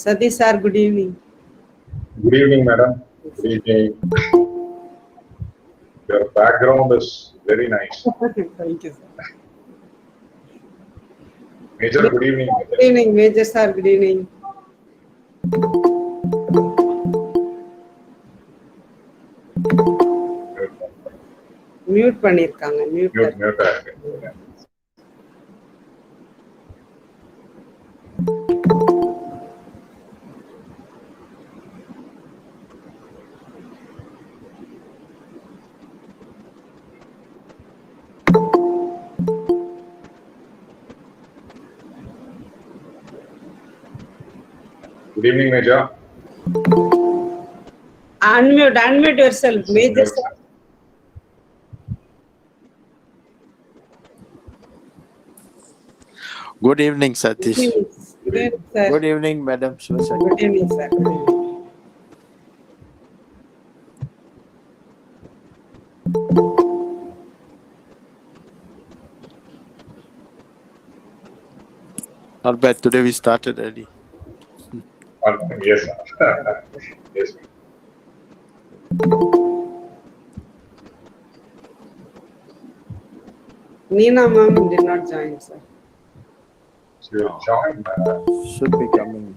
Satish sir, good evening. Good evening, madam. Good evening. Your background is very nice. Thank you, sir. Major, good evening. Good evening, Major sir, good evening. Mute பண்ணிருக்காங்க mute Good evening, Major. Unmute yourself, Major sir. Good evening, Satish. Good evening, sir. Good evening, Madam Shivasakti. Good evening, sir. Good evening. Not bad. Today we started early. Yes, sir. Yes. Neena ma'am did not join, sir. She will join. Should be coming.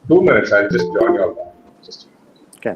2 minutes. I'll just join you all. Just Okay.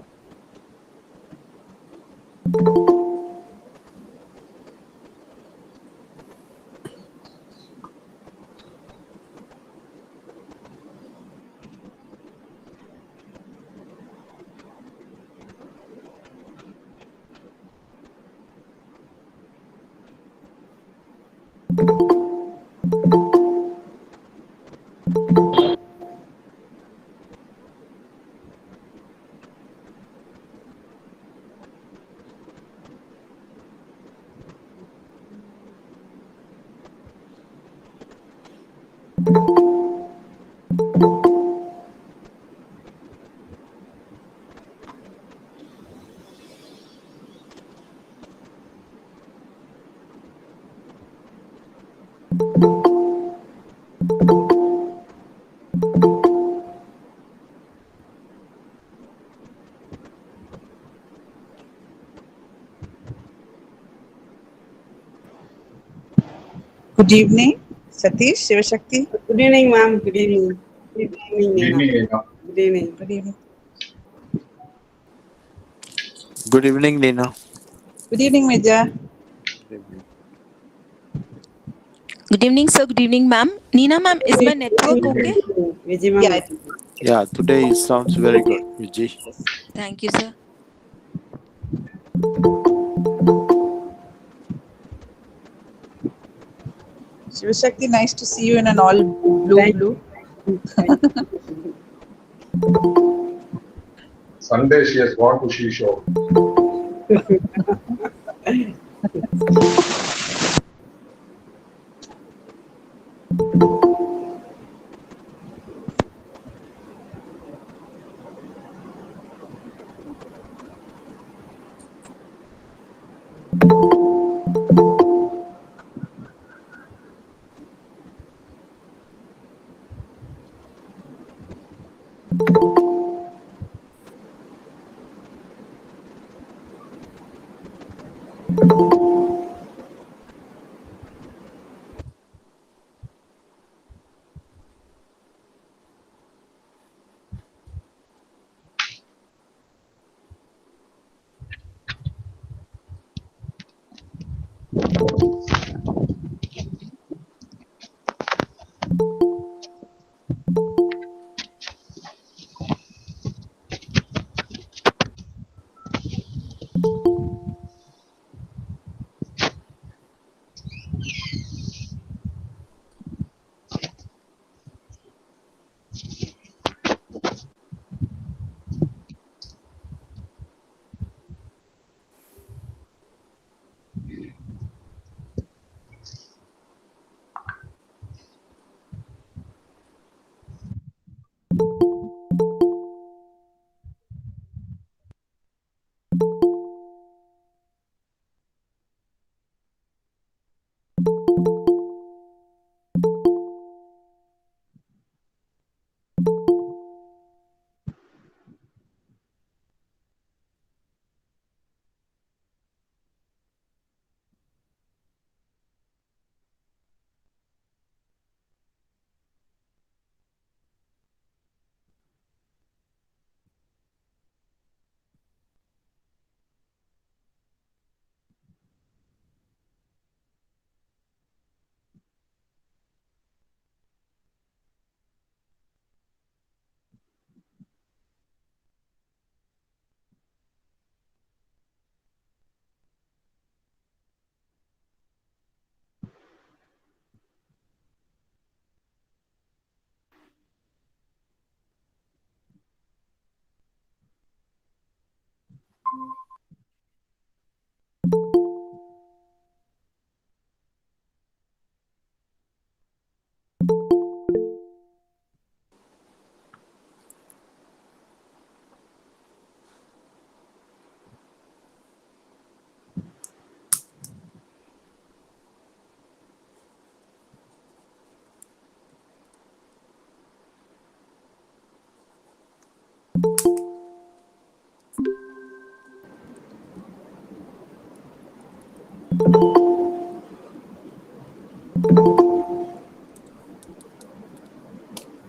Good evening, Satish, Shivashakti. Good evening, ma'am. Good evening. Good evening, Neena. Neena. Good evening. Good evening. Good evening, Nina. Good evening, Major. Good evening. Good evening, sir. Good evening, ma'am. Neena, ma'am, is my network okay? Vijay ma'am. Yeah, Yeah, today it sounds very good, Vijay. Thank you, sir. Shivashakti, nice to see you in an all blue. Sunday she has gone to she show.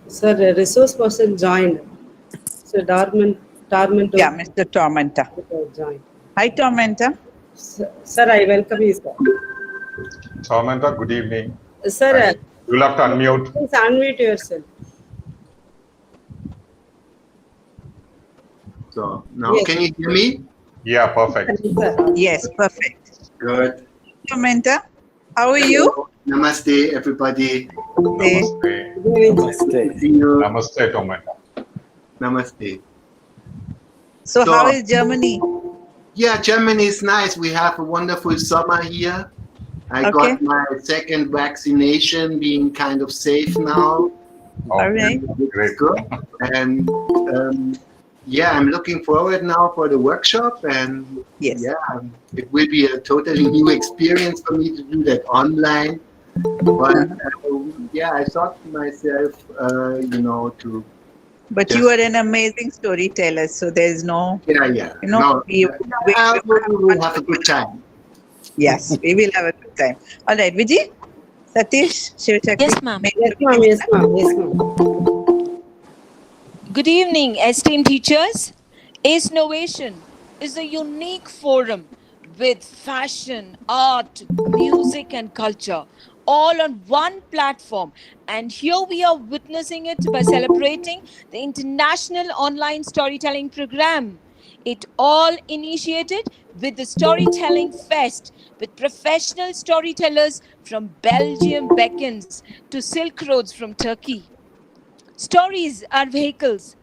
Sir, a resource person joined. So Tormento Yeah, Mr. Tormenta. joined. Hi, Tormenta. Sir, I welcome you, sir. Samantha, good evening. Sir, And you'll have to unmute. please unmute yourself. So now, Yes. can you hear me? Yeah, perfect. Sir. Yes, perfect. Good. Tormenta, how are you? Namaste, everybody. Namaste. Good evening, sir. Namaste. See you. Namaste, Tomata. Namaste. So, how is Germany? Yeah, Germany is nice. We have a wonderful summer here. I Okay. got my second vaccination, being kind of safe now. All right. It's Great. good. And yeah, I'm looking forward now for the workshop. And Yes. yeah, it will be a totally new experience for me to do that online. But yeah, I thought to myself, to But Yes. you are an amazing storyteller, so there's no, yeah. you know, No, we we'll have a good time. yes, we will have a good time. All right, Vijay, Satish, Shivachakti. Yes, ma'am. Yes, ma'am. Yes, ma'am. Yes, ma'am. Good evening, esteemed teachers. Ace Innovation is a unique forum with fashion, art, music, and culture all on one platform. And here we are witnessing it by celebrating the International Online Storytelling Program. It all initiated with the Storytelling Fest with professional storytellers from Belgium beckons to Silk Roads from Turkey. Stories are vehicles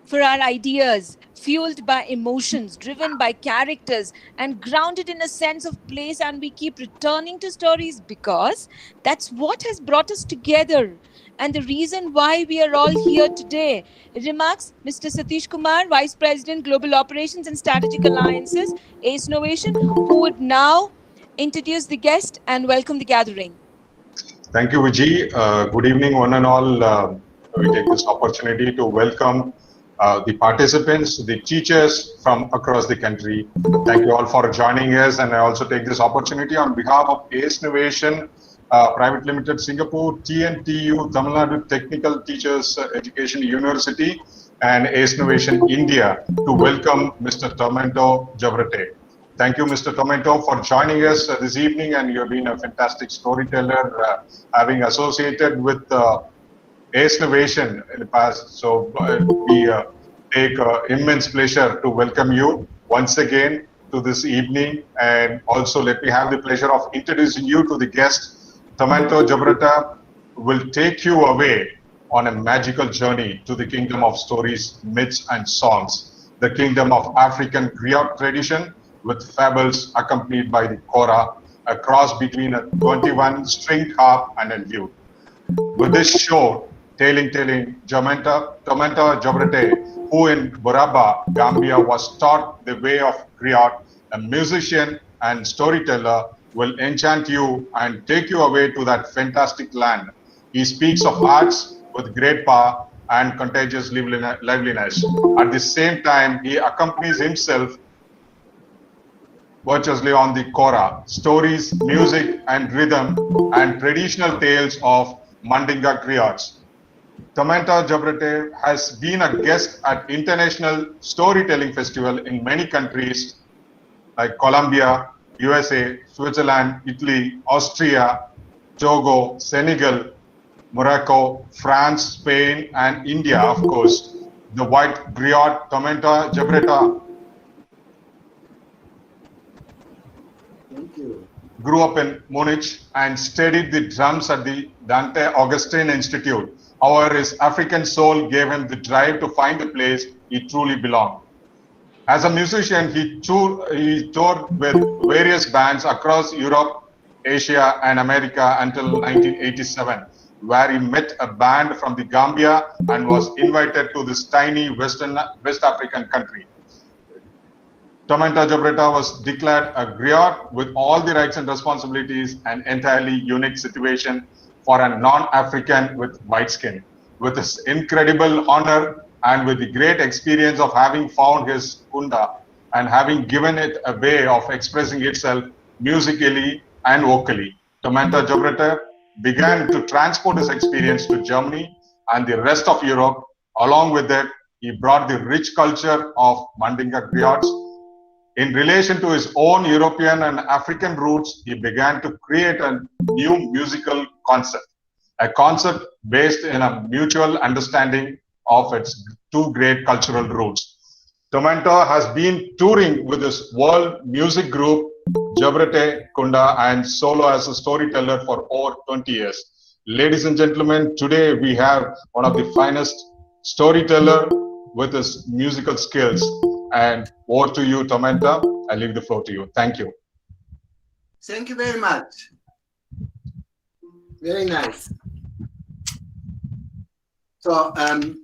for our ideas, fueled by emotions, driven by characters, and grounded in a sense of place. And we keep returning to stories because that's what has brought us together. And the reason why we are all here today, remarks Mr. Satish Kumar, Vice President, Global Operations and Strategic Alliances, ACE Innovation, who would now introduce the guest and welcome the gathering. Thank you, Vijay. Good evening, one and all. We take this opportunity to welcome the participants, the teachers from across the country. Thank you all for joining us. And I also take this opportunity on behalf of ACE Innovation Private Limited Singapore, TNTU, Tamil Nadu Technical Teachers Education University, and ACE Innovation India to welcome Mr. Tormento Jabrate. Thank you, Mr. Tormento, for joining us this evening, and you have been a fantastic storyteller, having associated with ACE Innovation in the past. So we take immense pleasure to welcome you once again to this evening, and also let me have the pleasure of introducing you to the guest. Tormento Jabrata will take you away on a magical journey to the kingdom of stories, myths, and songs, the kingdom of African griot tradition, with fables accompanied by the kora, a cross between a 21-string harp and a lute. With this show, telling Tormento Jabrate, who in Baobab, Gambia, was taught the way of griot, a musician and storyteller, will enchant you and take you away to that fantastic land. He speaks of arts with great power and contagious liveliness. At the same time, he accompanies himself virtuously on the kora, stories, music, and rhythm, and traditional tales of Mandinga griots. Tormento Jabrate has been a guest at International Storytelling Festival in many countries like Colombia, USA, Switzerland, Italy, Austria, Togo, Senegal, Morocco, France, Spain, and India, of course. The white griot Tormento Jabrate Thank you. grew up in Munich and studied the drums at the Dante Augustine Institute. However, his African soul gave him the drive to find a place he truly belonged. As a musician, he toured with various bands across Europe, Asia, and America until 1987, where he met a band from the Gambia and was invited to this tiny West African country. Tomenta Jobreta was declared a griot with all the rights and responsibilities, an entirely unique situation for a non-African with white skin. With his incredible honor and with the great experience of having found his kunda and having given it a way of expressing itself musically and vocally, Tomenta Jobreta began to transport his experience to Germany and the rest of Europe. Along with it, he brought the rich culture of Mandinka griots. In relation to his own European and African roots, he began to create a new musical concept, a concept based in a mutual understanding of its two great cultural roots. Tomenta has been touring with his world music group, Jabrete Kunda, and solo as a storyteller for over 20 years. Ladies and gentlemen, today we have one of the finest storyteller with his musical skills. And over to you, Tomenta. I leave the floor to you. Thank you. Thank you very much. Very nice. So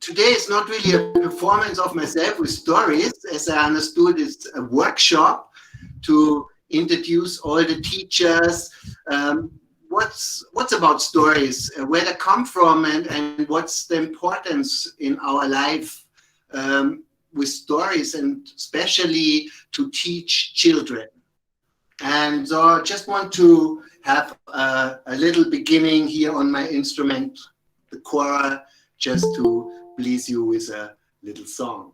today is not really a performance of myself with stories. As I understood, it's a workshop to introduce all the teachers. What's about stories, where they come from, and what's the importance in our life with stories, and especially to teach children. And so I just want to have a little beginning here on my instrument, the choral, just to please you with a little song.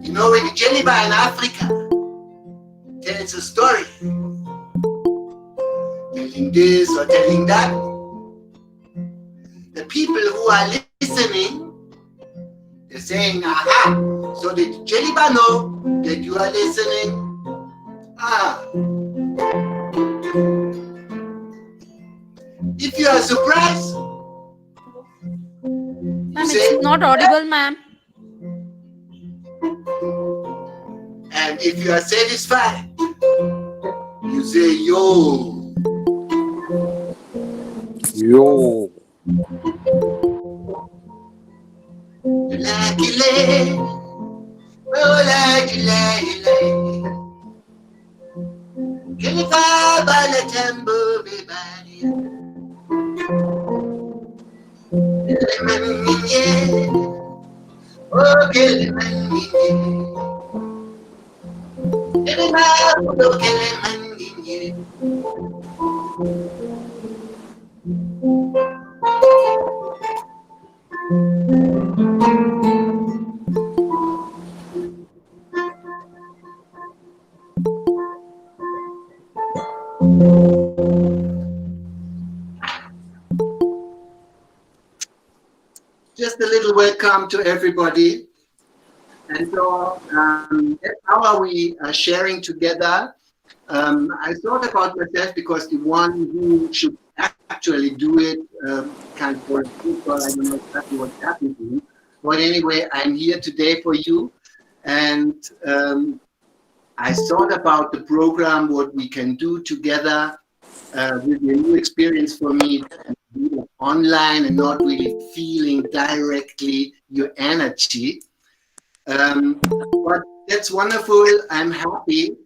You know, when the jelly bar in Africa tells a story, telling this or telling that, the people who are listening, they're saying, aha, so the jelly bar know that you are listening. Ah. If you are surprised, Ma'am, it's not audible, ma'am. And if you are satisfied, you say, yo. Yo. Just a little welcome to everybody. And so that's how we are sharing together. I thought about myself because the one who should actually do it can't for people. I don't know exactly what's happening. But anyway, I'm here today for you. And I thought about the program, what we can do together with a new experience for me, online and not really feeling directly your energy. But that's wonderful. I'm happy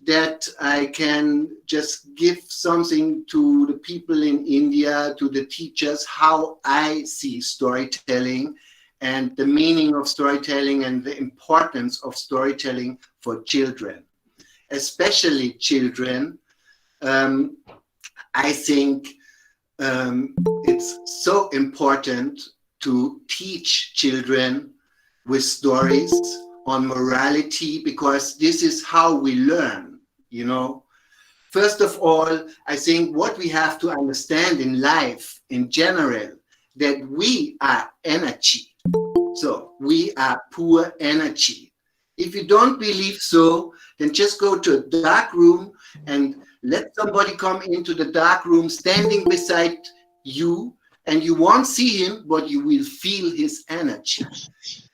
that I can just give something to the people in India, to the teachers, how I see storytelling and the meaning of storytelling and the importance of storytelling for children, especially children. I think it's so important to teach children with stories on morality, because this is how we learn, you know. First of all, I think what we have to understand in life in general, that we are energy. So we are pure energy. If you don't believe so, then just go to a dark room and let somebody come into the dark room standing beside you, and you won't see him, but you will feel his energy.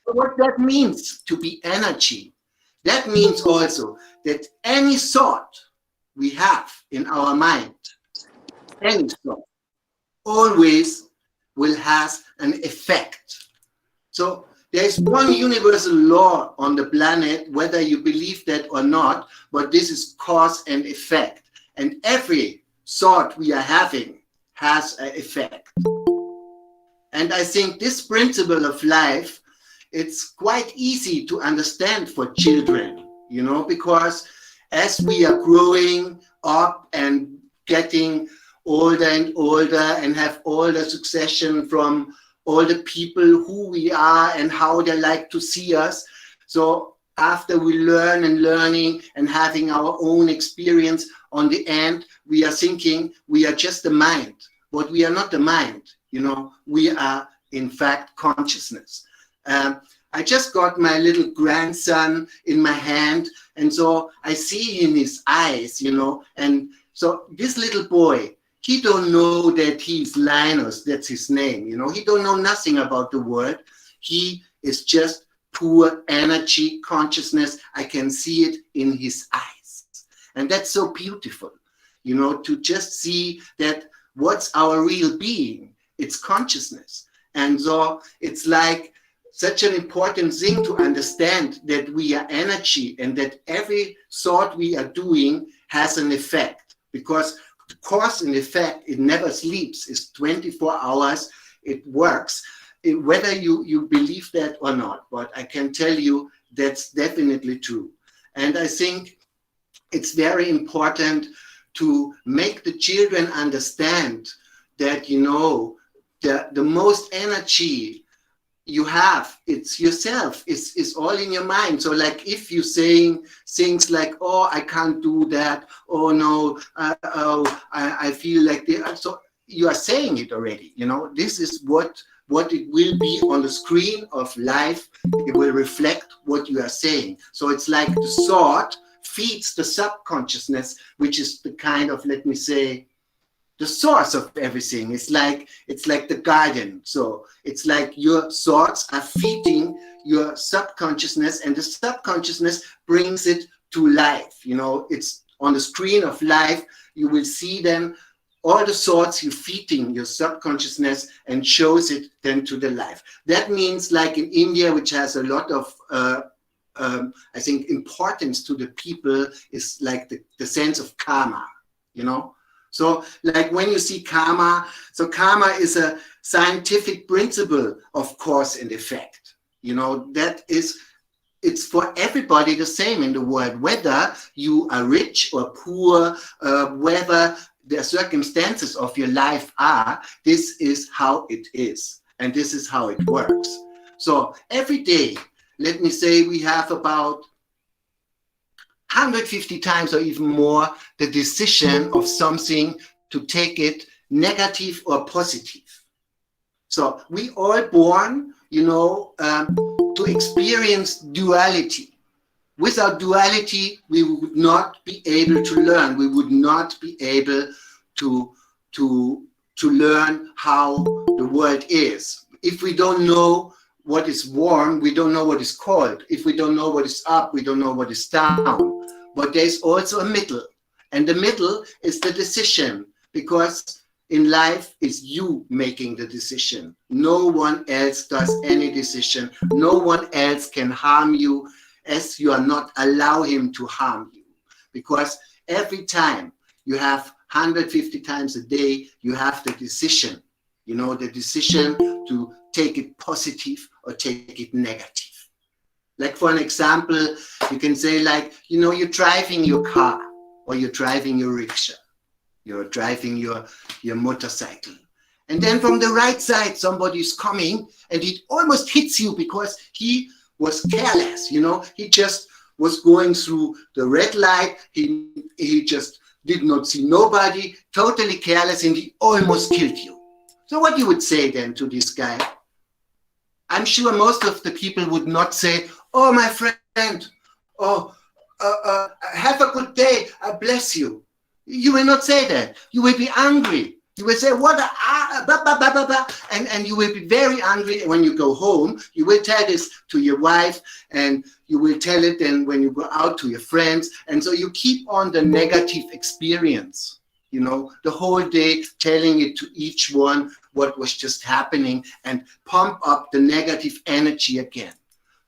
So what that means to be energy, that means also that any thought we have in our mind, any thought, always will have an effect. So there is one universal law on the planet, whether you believe that or not, but this is cause and effect. And every thought we are having has an effect. And I think this principle of life, it's quite easy to understand for children, you know, because as we are growing up and getting older and older and have all the succession from all the people who we are and how they like to see us. So after we learn and learning and having our own experience, on the end, we are thinking we are just the mind, but we are not the mind, you know, we are in fact consciousness. I just got my little grandson in my hand, and so I see in his eyes, you know, and so this little boy, he don't know that he's Linus, that's his name, you know, he don't know nothing about the world. He is just pure energy, consciousness. I can see it in his eyes. And that's so beautiful, you know, to just see that what's our real being, it's consciousness. And so it's like such an important thing to understand that we are energy and that every thought we are doing has an effect, because the cause and effect, it never sleeps. It's 24 hours, it works. Whether you believe that or not, but I can tell you that's definitely true. And I think it's very important to make the children understand that, you know, the most energy you have, it's yourself, it's all in your mind. So like if you're saying things like, oh, I can't do that, oh no, I feel like this, so you are saying it already, you know, this is what it will be on the screen of life. It will reflect what you are saying. So it's like the thought feeds the subconsciousness, which is the kind of, let me say, the source of everything. It's like the garden. So it's like your thoughts are feeding your subconsciousness, and the subconsciousness brings it to life. You know, it's on the screen of life. You will see them, all the thoughts you're feeding your subconsciousness, and shows it then to the life. That means like in India, which has a lot of, I think, importance to the people, is like the sense of karma, you know? So like when you see karma, so karma is a scientific principle of cause and effect. You know, it's for everybody the same in the world, whether you are rich or poor, whether the circumstances of your life are, this is how it is. And this is how it works. So every day, let me say we have about 150 times or even more the decision of something to take it negative or positive. So we all born, you know, to experience duality. Without duality, we would not be able to learn. We would not be able to learn how the world is. If we don't know what is warm, we don't know what is cold. If we don't know what is up, we don't know what is down. But there's also a middle. And the middle is the decision, because in life it's you making the decision. No one else does any decision. No one else can harm you, as you are not allow him to harm you. Because every time you have 150 times a day, you have the decision, you know, the decision to take it positive or take it negative. Like for an example, you can say like, you're driving your car or you're driving your rickshaw, you're driving your motorcycle. And then from the right side, somebody is coming and it almost hits you because he was careless, he just was going through the red light. He just did not see nobody, totally careless, and he almost killed you. So what you would say then to this guy? I'm sure most of the people would not say, oh, my friend, have a good day, I bless you. You will not say that. You will be angry. You will say, what and you will be very angry. When you go home, you will tell this to your wife, and you will tell it then when you go out to your friends. And so you keep on the negative experience, the whole day, telling it to each one what was just happening and pump up the negative energy again.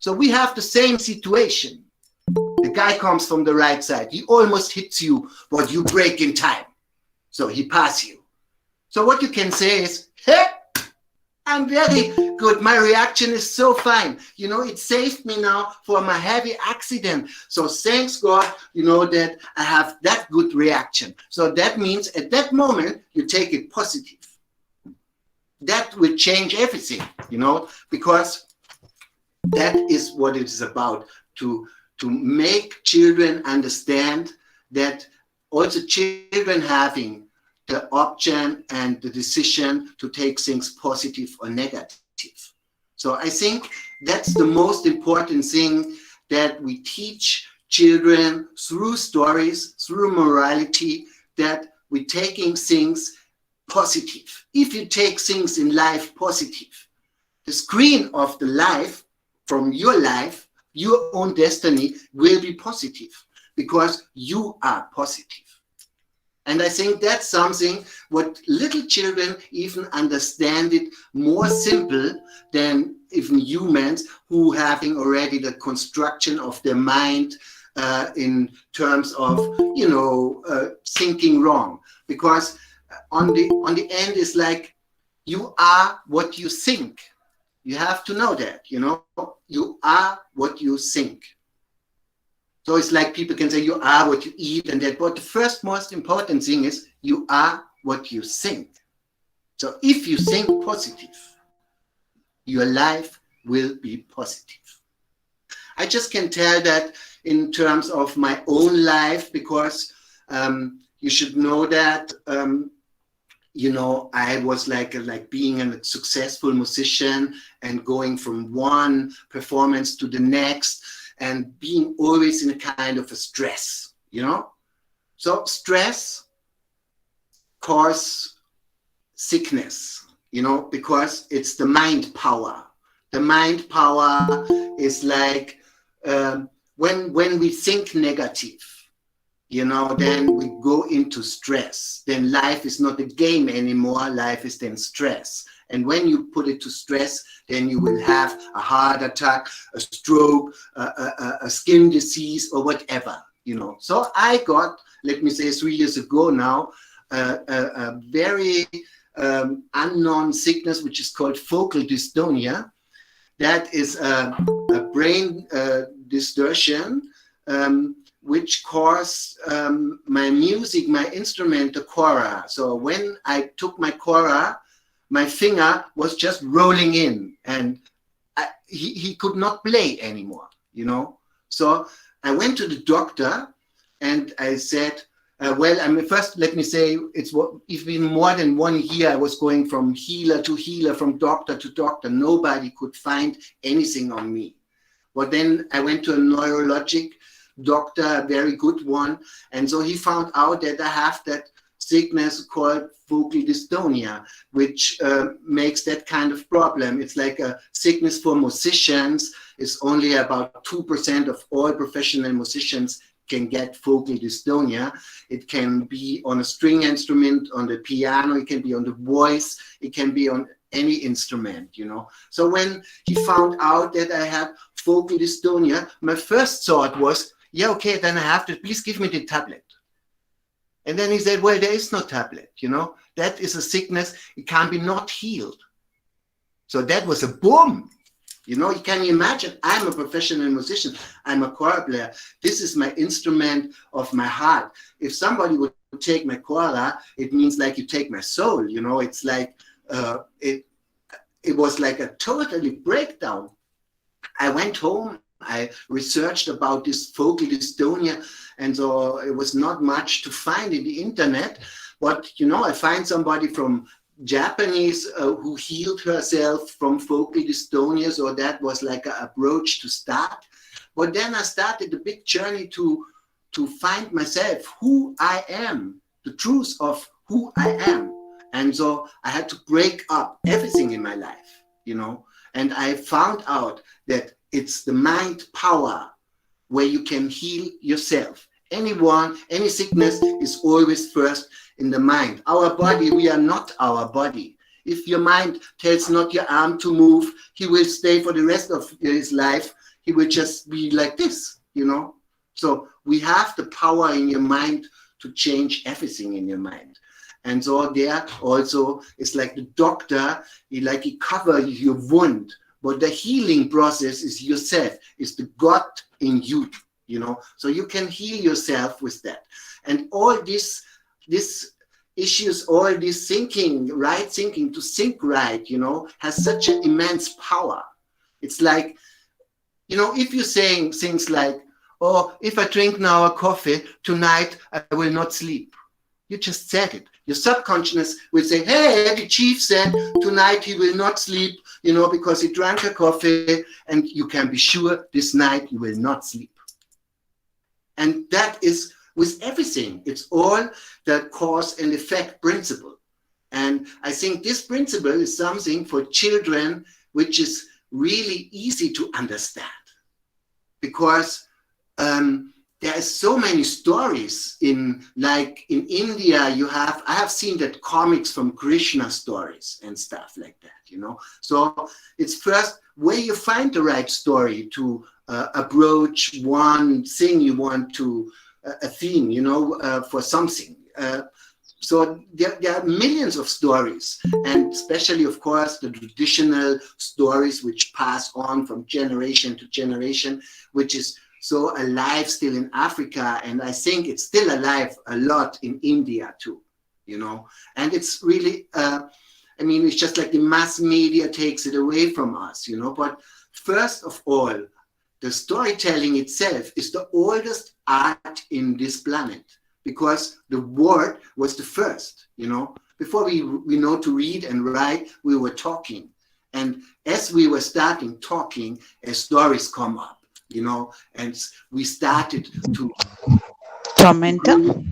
So we have the same situation. The guy comes from the right side. He almost hits you, but you break in time. So he passes you. So what you can say is, hey, I'm very good. My reaction is so fine. It saved me now from a heavy accident. So thanks God, that I have that good reaction. So that means at that moment, you take it positive. That will change everything, because that is what it is about, to make children understand that also children having the option and the decision to take things positive or negative. So I think that's the most important thing, that we teach children through stories, through morality, that we're taking things positive. If you take things in life positive, the screen of the life from your life, your own destiny will be positive because you are positive. And I think that's something what little children even understand it more simple than even humans who having already the construction of their mind in terms of, thinking wrong. Because on the end is like, you are what you think. You have to know that, you are what you think. So it's like people can say you are what you eat and that, but the first most important thing is you are what you think. So if you think positive, your life will be positive. I just can tell that in terms of my own life, because you should know that, I was like being a successful musician and going from one performance to the next, and being always in a kind of a stress, So stress causes sickness, because it's the mind power. The mind power is like when we think negative, then we go into stress. Then life is not a game anymore. Life is then stress. And when you put it to stress, then you will have a heart attack, a stroke, a skin disease, or whatever, So I got, let me say 3 years ago now, a very unknown sickness, which is called focal dystonia. That is a brain distortion, which caused my music, my instrument, the kora. So when I took my kora, my finger was just rolling in, and he could not play anymore, So I went to the doctor, and I said, first let me say, it's even more than 1 year I was going from healer to healer, from doctor to doctor. Nobody could find anything on me. But then I went to a neurologic doctor, a very good one, and so he found out that I have that sickness called focal dystonia, which makes that kind of problem. It's like a sickness for musicians. It's only about 2% of all professional musicians can get focal dystonia. It can be on a string instrument, on the piano, it can be on the voice, it can be on any instrument, So when he found out that I had focal dystonia, my first thought was, yeah, okay, then I have to, please give me the tablet. And then he said, well, there is no tablet, That is a sickness, it can be not healed. So that was a boom. You know, can you imagine? I'm a professional musician. I'm a choir player. This is my instrument of my heart. If somebody would take my choir, it means like you take my soul. You know, it's like it was like a totally breakdown. I went home. I researched about this vocal dystonia, and so it was not much to find in the internet. But you know, I find somebody from Japanese who healed herself from vocal dystonia, so that was like an approach to start. But then I started a big journey to find myself, who I am, the truth of who I am. And so I had to break up everything in my life, you know, and I found out that it's the mind power where you can heal yourself. Anyone, any sickness is always first in the mind. Our body, we are not our body. If your mind tells not your arm to move, he will stay for the rest of his life. He will just be like this, you know. So we have the power in your mind to change everything in your mind. And so there also, it's like the doctor, he covers your wound, but the healing process is yourself, it's the God in you, you know. So you can heal yourself with that. And all this issues, all this thinking, right thinking, to think right, you know, has such an immense power. It's like, you know, if you're saying things like, oh, if I drink now a coffee, tonight I will not sleep. You just said it. Your subconsciousness will say, hey, the chief said tonight he will not sleep, you know, because he drank a coffee, and you can be sure this night you will not sleep. And that is with everything. It's all the cause and effect principle. And I think this principle is something for children which is really easy to understand, because there are so many stories in India. I have seen that comics from Krishna stories and stuff like that, you know. So it's first where you find the right story to approach one thing you want to, a theme, you know, for something. So there are millions of stories, and especially, of course, the traditional stories which pass on from generation to generation, which is so alive still in Africa, and I think it's still alive a lot in India too, you know. And it's really, I mean, it's just like the mass media takes it away from us, you know. But first of all, the storytelling itself is the oldest art in this planet, because the word was the first, you know. Before we know to read and write, we were talking. And as we were starting talking, stories come up, you know, and we started to... Commenter,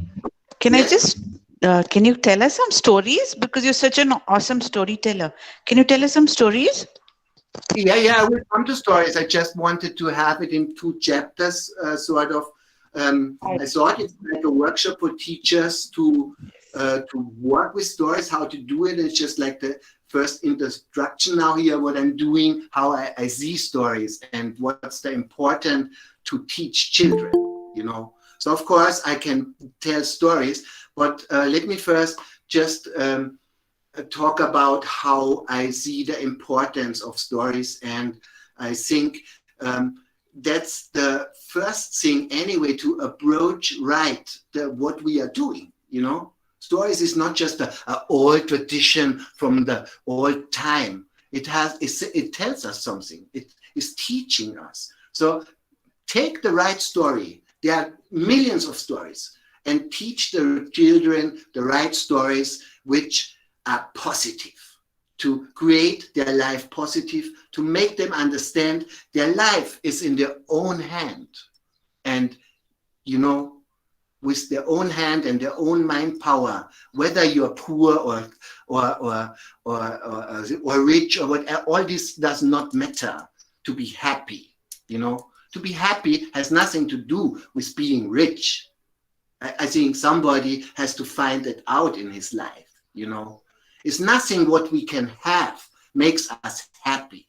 can Yes? I just, can you tell us some stories? Because you're such an awesome storyteller. Can you tell us some stories? Yeah, I will come to stories. I just wanted to have it in 2 chapters, sort of. I thought it's like a workshop for teachers to work with stories, how to do it. It's just like the first introduction now here, what I'm doing, how I see stories, and what's the important to teach children, you know. So of course I can tell stories, but let me first just talk about how I see the importance of stories. And I think that's the first thing anyway, to approach right what we are doing, you know. Stories is not just an old tradition from the old time. It tells us something. It is teaching us. So take the right story. There are millions of stories, and teach the children the right stories which are positive, to create their life positive, to make them understand their life is in their own hand. And, you know, with their own hand and their own mind power, whether you're poor or rich or whatever, all this does not matter. To be happy, you know, to be happy has nothing to do with being rich. I think somebody has to find it out in his life, you know. It's nothing what we can have makes us happy.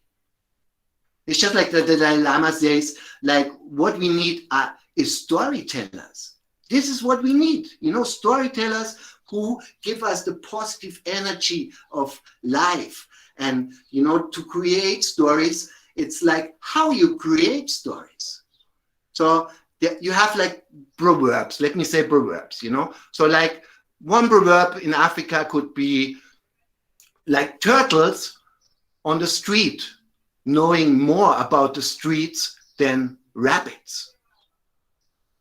It's just like the Dalai Lama says, like, what we need is storytellers. This is what we need, you know, storytellers who give us the positive energy of life. And, to create stories, it's like how you create stories. So you have like proverbs, let me say proverbs, So like one proverb in Africa could be like turtles on the street, knowing more about the streets than rabbits.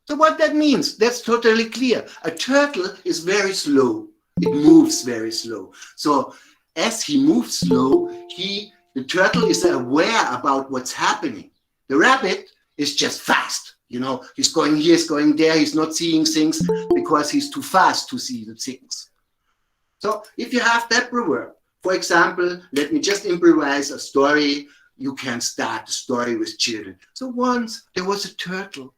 So what that means, that's totally clear. A turtle is very slow. It moves very slow. So as he moves slow, the turtle is aware about what's happening. The rabbit is just fast. He's going here, he's going there. He's not seeing things because he's too fast to see the things. So if you have that proverb, for example, let me just improvise a story. You can start the story with children. So once there was a turtle,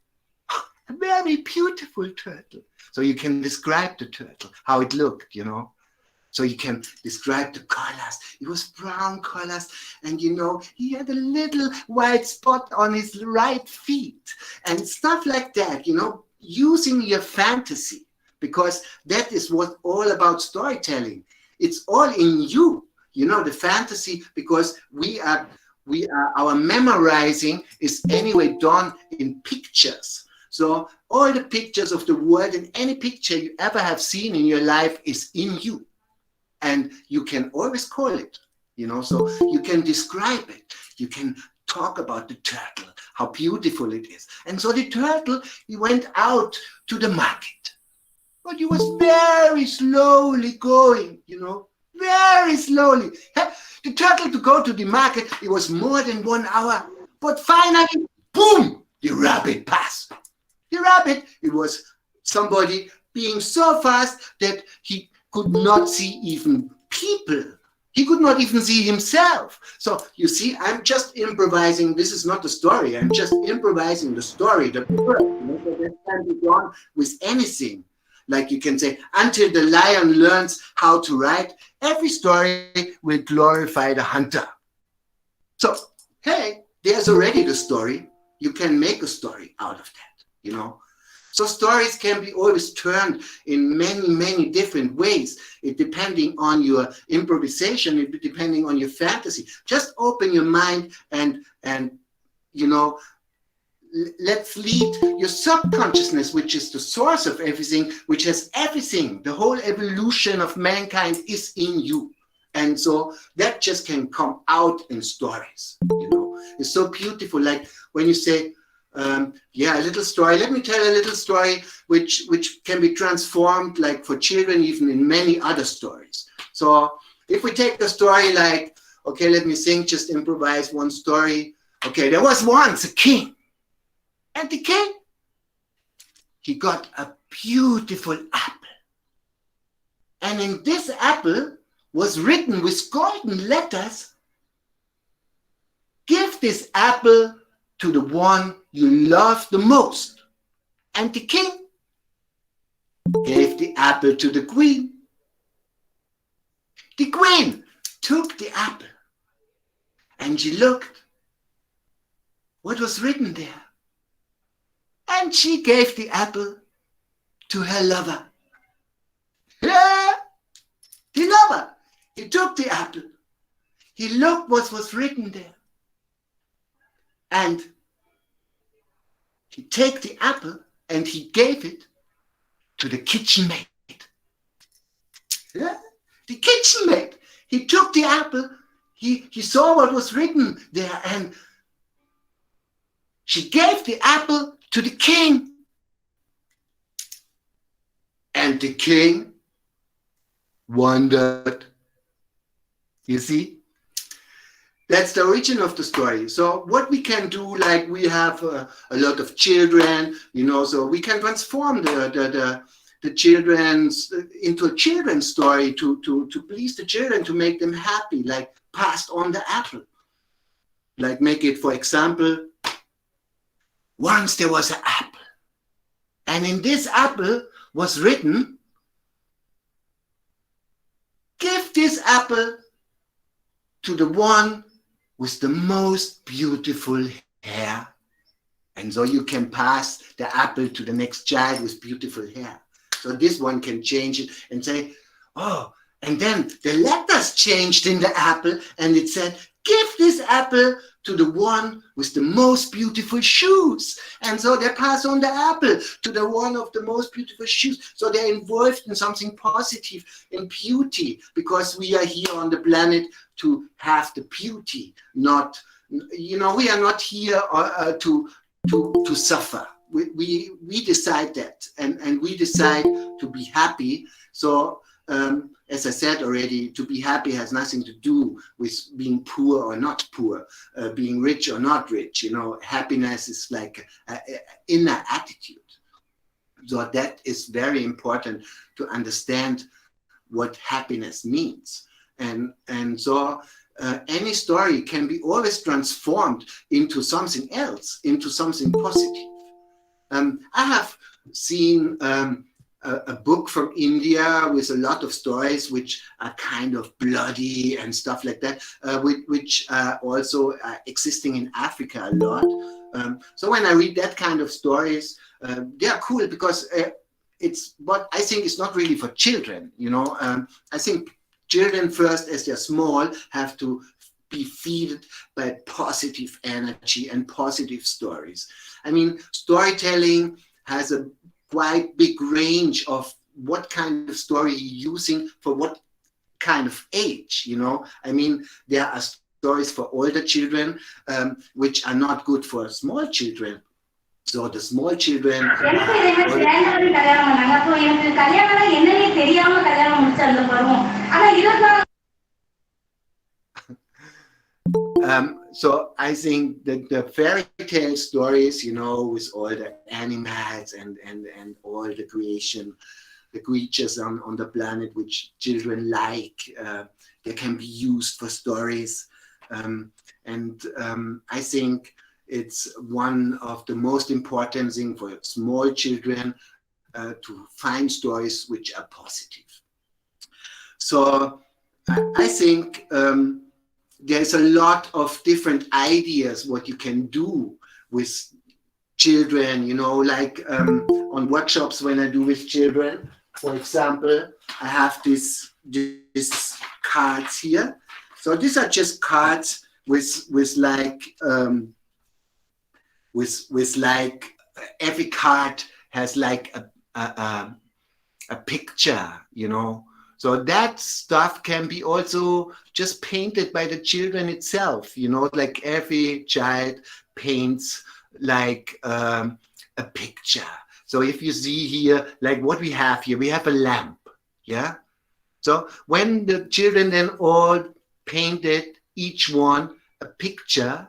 a very beautiful turtle. So you can describe the turtle, how it looked, So you can describe the colors. It was brown colors. And, he had a little white spot on his right feet and stuff like that, using your fantasy, because that is what all about storytelling. It's all in you, the fantasy, because our memorizing is anyway done in pictures. So all the pictures of the world and any picture you ever have seen in your life is in you. And you can always call it, so you can describe it. You can talk about the turtle, how beautiful it is. And so the turtle, he went out to the market. But he was very slowly going, very slowly. The turtle to go to the market, it was more than 1 hour. But finally, boom, the rabbit passed. The rabbit, it was somebody being so fast that he could not see even people. He could not even see himself. So you see, I'm just improvising. This is not the story. I'm just improvising the story. The word, that can be done with anything. Like you can say, until the lion learns how to ride, every story will glorify the hunter. So, hey, there's already the story. You can make a story out of that. So stories can be always turned in many, many different ways. It depending on your improvisation, it depending on your fantasy. Just open your mind and let's lead your subconsciousness, which is the source of everything, which has everything. The whole evolution of mankind is in you. And so that just can come out in stories. It's so beautiful. Like when you say, a little story. Let me tell a little story which can be transformed, like for children, even in many other stories. So if we take the story like, okay, let me just improvise one story. Okay, there was once a king. And the king, he got a beautiful apple. And in this apple was written with golden letters, give this apple to the one you love the most. And the king gave the apple to the queen. The queen took the apple and she looked what was written there. And she gave the apple to her lover. Yeah, the lover, he took the apple. He looked what was written there. And he took the apple and he gave it to the kitchen maid. Yeah? The kitchen maid. He took the apple, he saw what was written there, and she gave the apple to the king. And the king wondered. You see? That's the origin of the story. So what we can do, like we have a lot of children, so we can transform the children's into a children's story to please the children, to make them happy, like passed on the apple. Like make it, for example, once there was an apple. And in this apple was written, give this apple to the one with the most beautiful hair. And so you can pass the apple to the next child with beautiful hair. So this one can change it and say, oh, And then the letters changed in the apple, and it said, give this apple to the one with the most beautiful shoes. And so they pass on the apple to the one of the most beautiful shoes. So they're involved in something positive, in beauty, because we are here on the planet to have the beauty, not, we are not here to suffer. We decide that, and we decide to be happy. So as I said already, to be happy has nothing to do with being poor or not poor, being rich or not rich. Happiness is like an inner attitude. So that is very important to understand what happiness means. And so any story can be always transformed into something else, into something positive. I have seen a book from India with a lot of stories which are kind of bloody and stuff like that, which are also existing in Africa a lot. So when I read that kind of stories, they are cool because it's what I think is not really for children. I think children first, as they're small, have to be fed by positive energy and positive stories. I mean, storytelling has a quite big range of what kind of story you're using for what kind of age, I mean, there are stories for older children, which are not good for small children. So the small children so I think that the fairy tale stories, with all the animals and all the creation, the creatures on the planet which children like, they can be used for stories. And I think it's one of the most important things for small children to find stories which are positive. So I think there's a lot of different ideas what you can do with children, like on workshops when I do with children. For example, I have these cards here. So these are just cards with like every card has like a picture, So that stuff can be also just painted by the children itself, like every child paints like a picture. So if you see here, like what we have here, we have a lamp, yeah? So when the children then all painted each one a picture,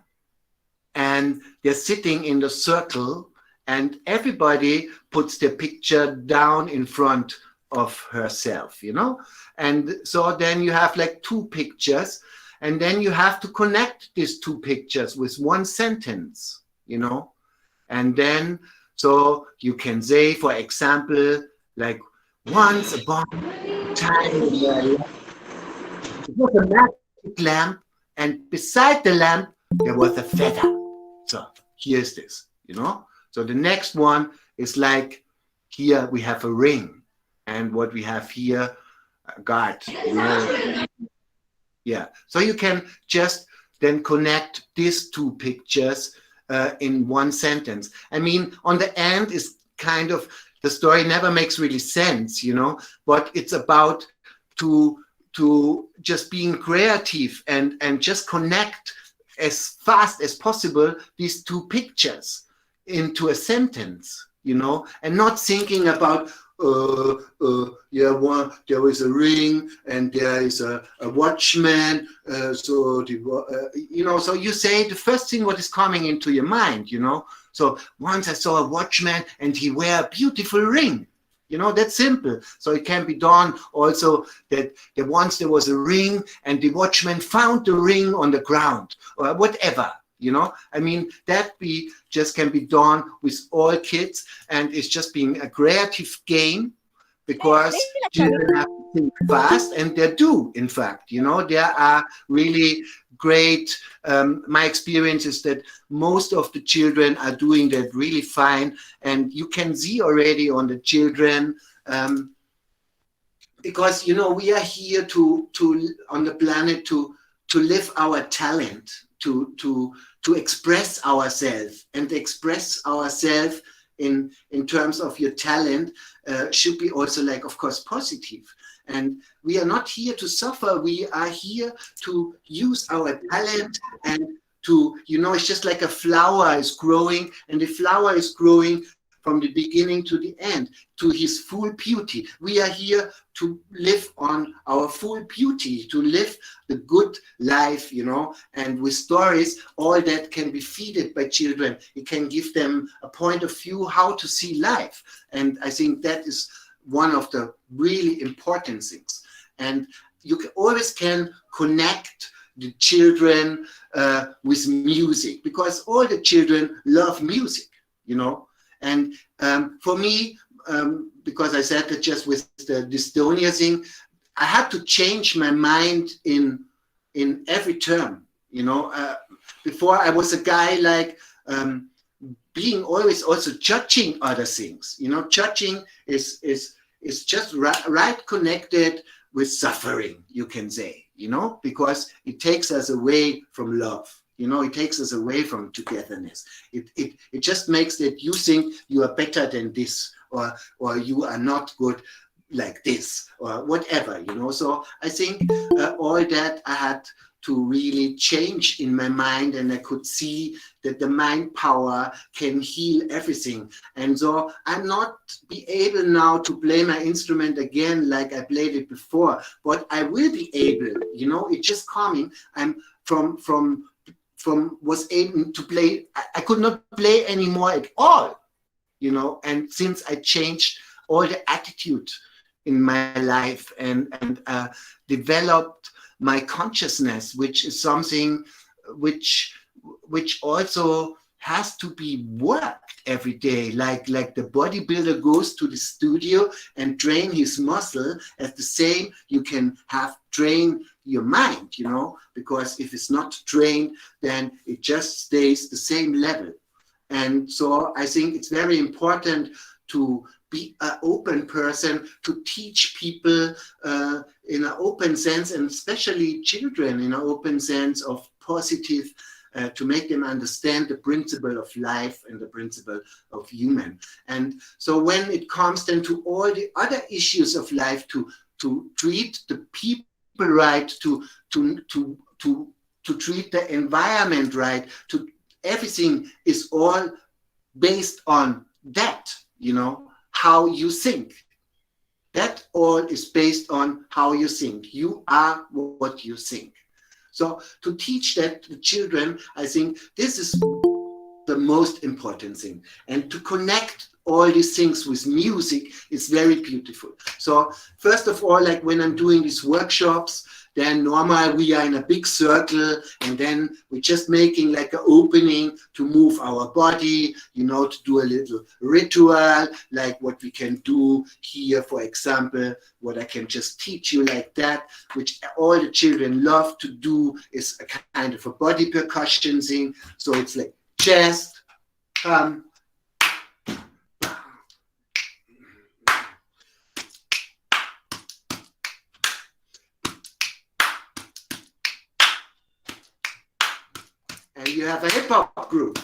and they're sitting in the circle, and everybody puts their picture down in front of herself, and so then you have like two pictures, and then you have to connect these two pictures with one sentence, and then so you can say, for example, like once upon a time there was a magic lamp, and beside the lamp there was a feather. So here's this, So the next one is like, here we have a ring. And what we have here, God, yeah. So you can just then connect these two pictures in one sentence. I mean, on the end is kind of, the story never makes really sense, but it's about to just being creative and just connect as fast as possible these two pictures into a sentence, and not thinking about, there is a ring and there is a watchman. So you say the first thing what is coming into your mind, So once I saw a watchman and he wear a beautiful ring. That's simple. So it can be done also that once there was a ring and the watchman found the ring on the ground or whatever. I mean, that just can be done with all kids, and it's just being a creative game, because children have to think fast, and they do, in fact, there are really great, my experience is that most of the children are doing that really fine, and you can see already on the children, because we are here to on the planet to live our talent, to express ourselves, and express ourselves in terms of your talent should be also, like, of course, positive. And we are not here to suffer. We are here to use our talent and to, it's just like a flower is growing, and the flower is growing from the beginning to the end, to his full beauty. We are here to live on our full beauty, to live the good life, and with stories, all that can be fed by children. It can give them a point of view how to see life. And I think that is one of the really important things. And you always can connect the children with music, because all the children love music, And for me, because I said that just with the Dystonia thing, I had to change my mind in every term. Before I was a guy like being always also judging other things. Judging is just right connected with suffering, you can say. Because it takes us away from love. It takes us away from togetherness. It just makes that you think you are better than this, or you are not good like this, or whatever, So I think all that I had to really change in my mind, and I could see that the mind power can heal everything. And so I'm not be able now to play my instrument again like I played it before, but I will be able, it's just coming. I'm from was able to play. I could not play anymore at all, and since I changed all the attitude in my life and developed my consciousness, which is something which also has to be worked every day, like the bodybuilder goes to the studio and train his muscle. As the same, you can have train your mind, because if it's not trained, then it just stays the same level. And so I think it's very important to be an open person, to teach people in an open sense, and especially children in an open sense of positive, to make them understand the principle of life and the principle of human. And so when it comes then to all the other issues of life, to treat the people right, to treat the environment right, to everything is all based on that, how you think. That all is based on how you think. You are what you think. So to teach that to children, I think this is the most important thing. And to connect all these things with music is very beautiful. So first of all, like when I'm doing these workshops, then normally we are in a big circle, and then we're just making like an opening to move our body, to do a little ritual, like what we can do here, for example, what I can just teach you like that, which all the children love to do, is a kind of a body percussion thing. So it's like chest, and you have a hip hop group.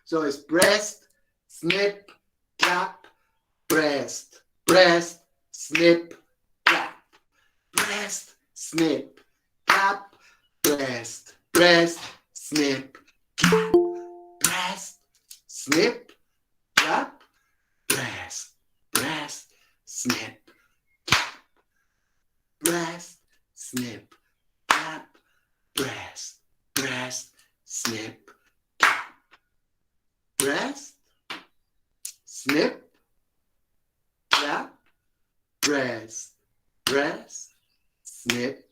So it's breast, snip, clap, breast, snip, clap, breast, snip, clap, breast, snip, clap, breast, snip, clap, breast, snip, clap, breast, snip, clap, breast, snip, clap, breast, snip, clap, breast, snip,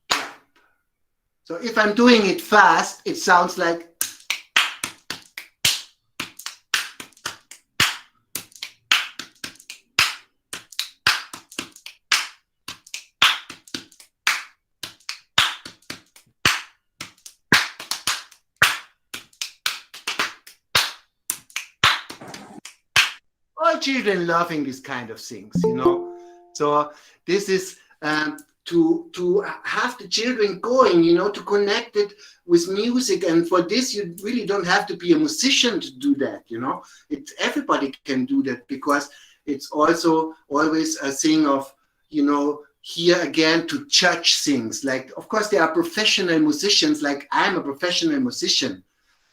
clap. So if I'm doing it fast, it sounds like children loving this kind of things, So this is to have the children going, to connect it with music. And for this, you really don't have to be a musician to do that, everybody can do that, because it's also always a thing of, here again to judge things. Like, of course, there are professional musicians, like I'm a professional musician,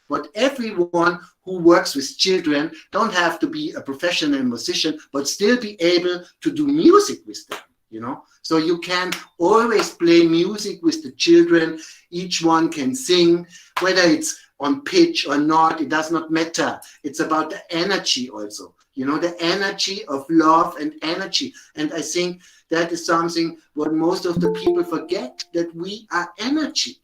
but everyone who works with children don't have to be a professional musician, but still be able to do music with them, So you can always play music with the children. Each one can sing, whether it's on pitch or not, it does not matter. It's about the energy also, the energy of love and energy. And I think that is something what most of the people forget, that we are energy,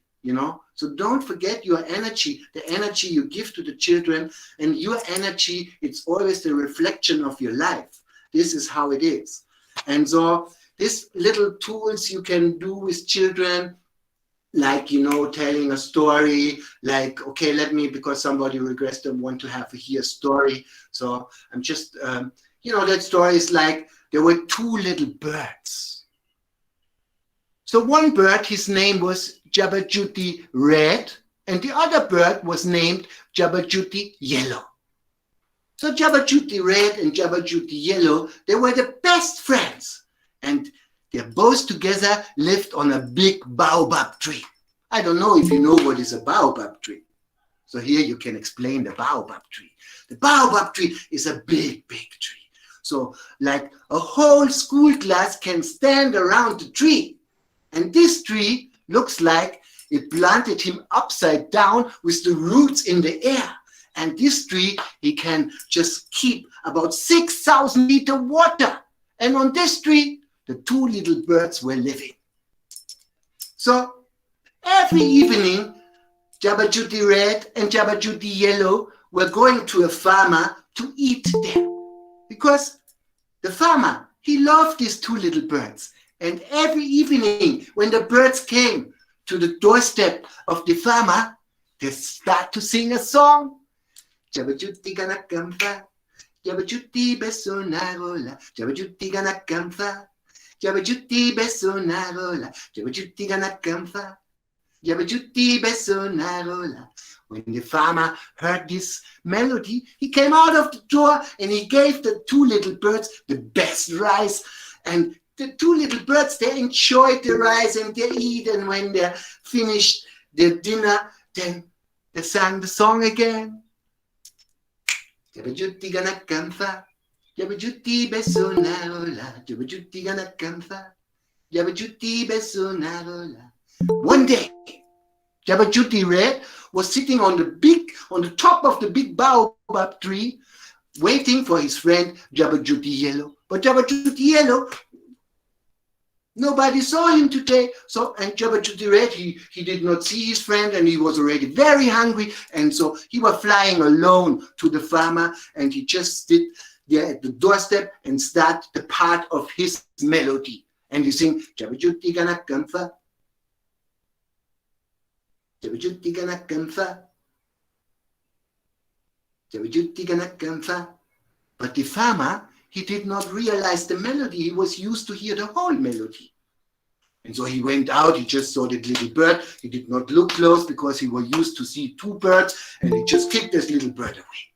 So don't forget your energy, the energy you give to the children, and your energy, it's always the reflection of your life. This is how it is. And so these little tools you can do with children, like, telling a story, like, okay, because somebody requested, want to hear a story. So I'm just, that story is like, there were two little birds. So one bird, his name was Jabberjuti Red, and the other bird was named Jabberjuti Yellow. So Jabberjuti Red and Jabberjuti Yellow, they were the best friends. And they both together lived on a big baobab tree. I don't know if you know what is a baobab tree. So here you can explain the baobab tree. The baobab tree is a big, big tree. So like a whole school class can stand around the tree. And this tree looks like it planted him upside down with the roots in the air. And this tree, he can just keep about 6,000 liter water. And on this tree, the two little birds were living. So every evening, Jabberjuti Red and Jabberjuti Yellow were going to a farmer to eat there. Because the farmer, he loved these two little birds. And every evening, when the birds came to the doorstep of the farmer, they start to sing a song. Jabberjuti ganakamfa, Jabberjuti besonagola, Jabberjuti ganakamfa, Jabberjuti besonagola, Jabberjuti ganakamfa, Jabberjuti besonagola. When the farmer heard this melody, he came out of the door and he gave the two little birds the best rice. And the two little birds, they enjoyed the rice and they eat. And when they finished their dinner, then they sang the song again. Jabberjuti ganakamfa, Jabberjuti besonagola, Jabberjuti ganakamfa, Jabberjuti besonagola. One day, Jabberjuti Red was sitting on the top of the big baobab tree, waiting for his friend Jabberjuti Yellow. But Jabberjuti Yellow, nobody saw him today. So, and Jabberjuti Red, he did not see his friend, and he was already very hungry. And so he was flying alone to the farmer, and he just stood there at the doorstep and started the part of his melody. And he sing, Jabberjuti ganakamfa, Jabberjuti ganakamfa, Jabberjuti ganakamfa. But the farmer, he did not realize the melody. He was used to hear the whole melody. And so he went out, he just saw that little bird. He did not look close because he was used to see two birds, and he just kicked this little bird away.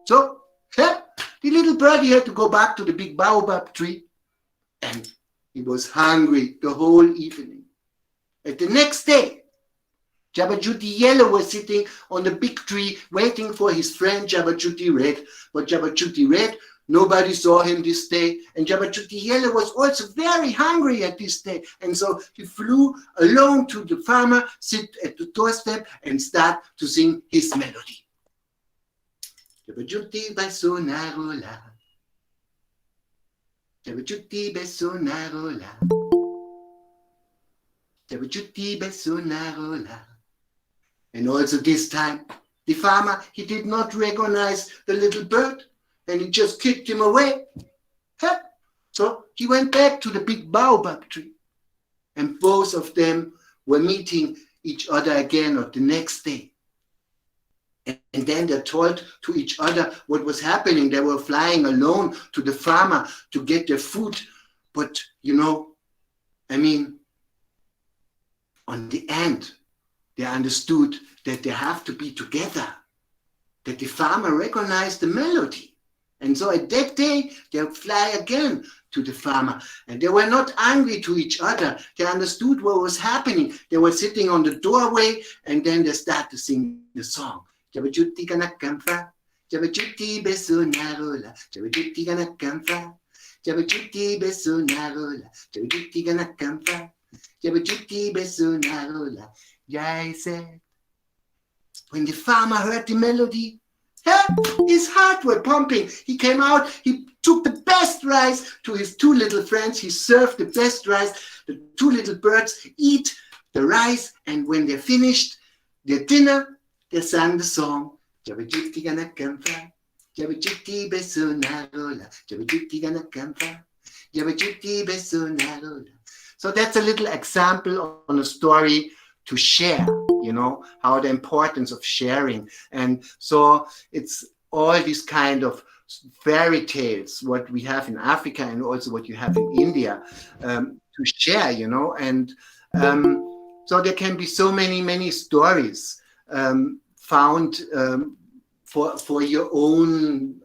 So, the little bird, he had to go back to the big baobab tree, and he was hungry the whole evening. And the next day, Jabberjuti Yellow was sitting on the big tree waiting for his friend Jabberjuti Red. But Jabberjuti Red, nobody saw him this day. And Jabberjuti Yellow was also very hungry at this day. And so he flew alone to the farmer, sit at the doorstep, and start to sing his melody. Jabberjuti besonagola, Jabberjuti besonagola, Jabberjuti besonagola. And also this time, the farmer, he did not recognize the little bird, and he just kicked him away. So he went back to the big baobab tree, and both of them were meeting each other again on the next day. And And then they told to each other what was happening. They were flying alone to the farmer to get their food. But, on the end, they understood that they have to be together, that the farmer recognized the melody. And so at that day, they would fly again to the farmer. And they were not angry to each other. They understood what was happening. They were sitting on the doorway, and then they started to sing the song. Jabajuti kanakamfa, jabajuti beso narola, jabajuti kanakamfa, jabajuti beso narola, jabajuti kanakamfa, jabajuti beso narola. Jai said, when the farmer heard the melody, his heart was pumping. He came out, he took the best rice to his two little friends. He served the best rice. The two little birds eat the rice, and when they finished their dinner, they sang the song. Jabajuti ganakamfa, jabajuti beso narola, jabajuti ganakamfa, jabajuti beso narola. So that's a little example on a story to share, how the importance of sharing. And so it's all these kind of fairy tales, what we have in Africa and also what you have in India, to share, and so there can be so many stories found for your own,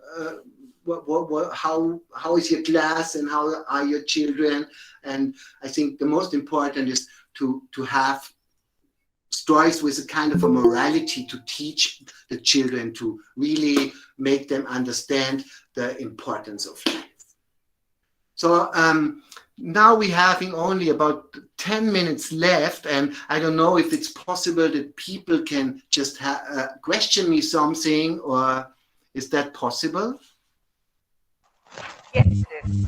how is your class and how are your children. And I think the most important is to have stories with a kind of a morality to teach the children, to really make them understand the importance of life. So now we're having only about 10 minutes left, and I don't know if it's possible that people can just question me something, or is that possible? Yes, it is.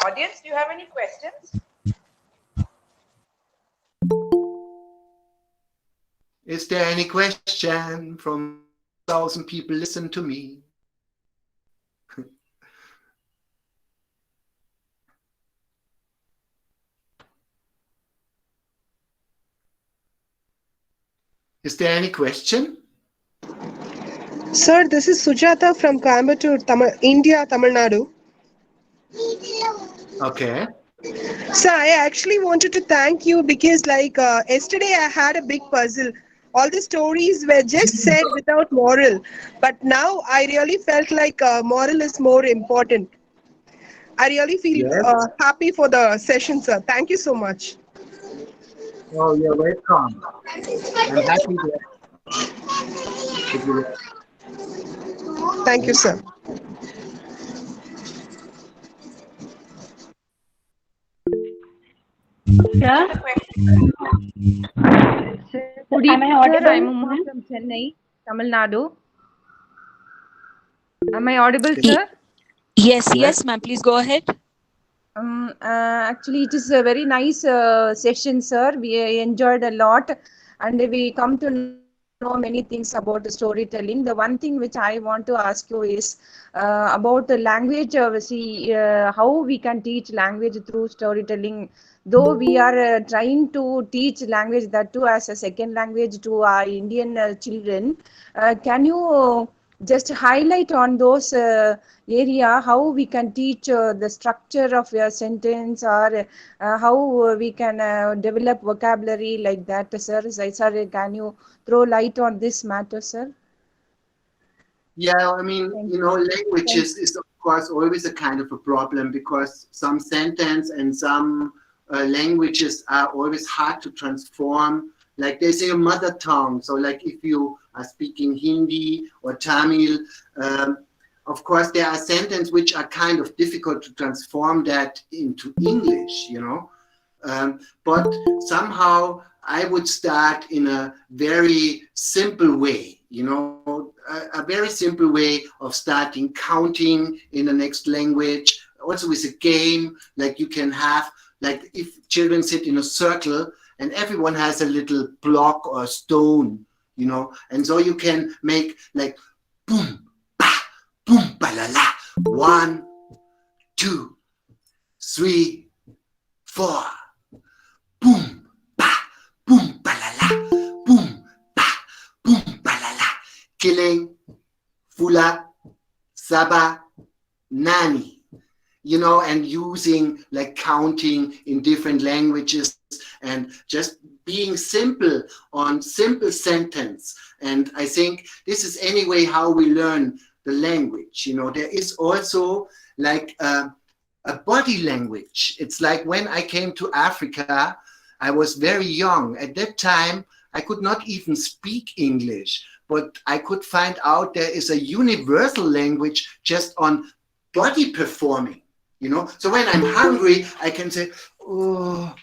Audience, do you have any questions? Is there any question from 1,000 people listen to me? Is there any question? Sir, this is Sujata from Coimbatore, India, Tamil Nadu. Okay. Sir, I actually wanted to thank you because yesterday I had a big puzzle. All the stories were just said without moral. But now I really felt like moral is more important. I really feel happy for the session, sir. Thank you so much. Oh, you're welcome. I'm happy to. Thank you, sir. Yeah. Good Am I evening, audible? sir. I'm Uma from Chennai, Tamil Nadu. Am I audible, sir? Yes, ma'am. Please go ahead. Actually, it is a very nice session, sir. We enjoyed a lot, and we come to know many things about the storytelling. The one thing which I want to ask you is about the language. How we can teach language through storytelling. Though we are trying to teach language, that too as a second language to our Indian children, can you just highlight on those area how we can teach the structure of your sentence, or how we can develop vocabulary like that, sir? Sir, can you throw light on this matter, sir? Yeah, language is of course always a kind of a problem, because some sentence and some languages are always hard to transform. Like they say a mother tongue. So like if you are speaking Hindi or Tamil, of course there are sentences which are kind of difficult to transform that into English, but somehow I would start in a very simple way, a very simple way of starting counting in the next language. Also with a game, like you can have, like if children sit in a circle and everyone has a little block or stone, and so you can make like boom, ba la la, 1, 2, 3, 4, boom, ba la la, boom, ba la la, killing, fula, saba, nani, and using like counting in different languages and just being simple on simple sentence. And I think this is anyway how we learn the language. There is also like a body language. It's like when I came to Africa, I was very young. At that time, I could not even speak English, but I could find out there is a universal language just on body performing, So when I'm hungry, I can say, oh,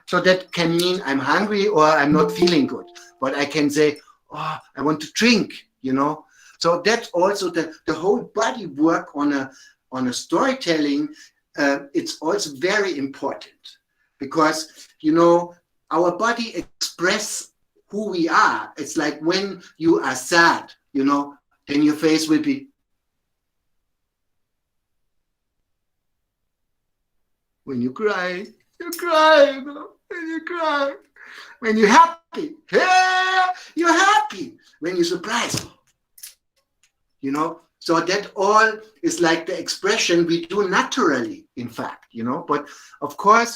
so that can mean I'm hungry or I'm not feeling good. But I can say, oh, I want to drink, So that's also the whole body work on a storytelling. It's also very important because, our body express who we are. It's like when you are sad, then your face will be. When you cry, you cry, when you cry. When you're happy, yeah, you're happy. When you're surprised, So that all is like the expression we do naturally, in fact, But of course,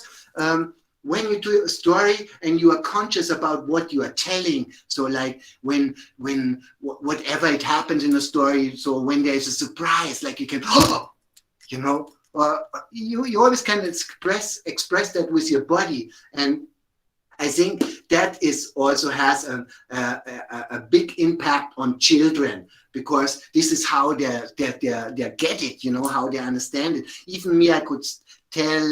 when you do a story and you are conscious about what you are telling, so like when whatever it happens in a story, so when there's a surprise, like you can, you always can express that with your body. And I think that is also has a big impact on children, because this is how they get it, how they understand it. Even me, I could tell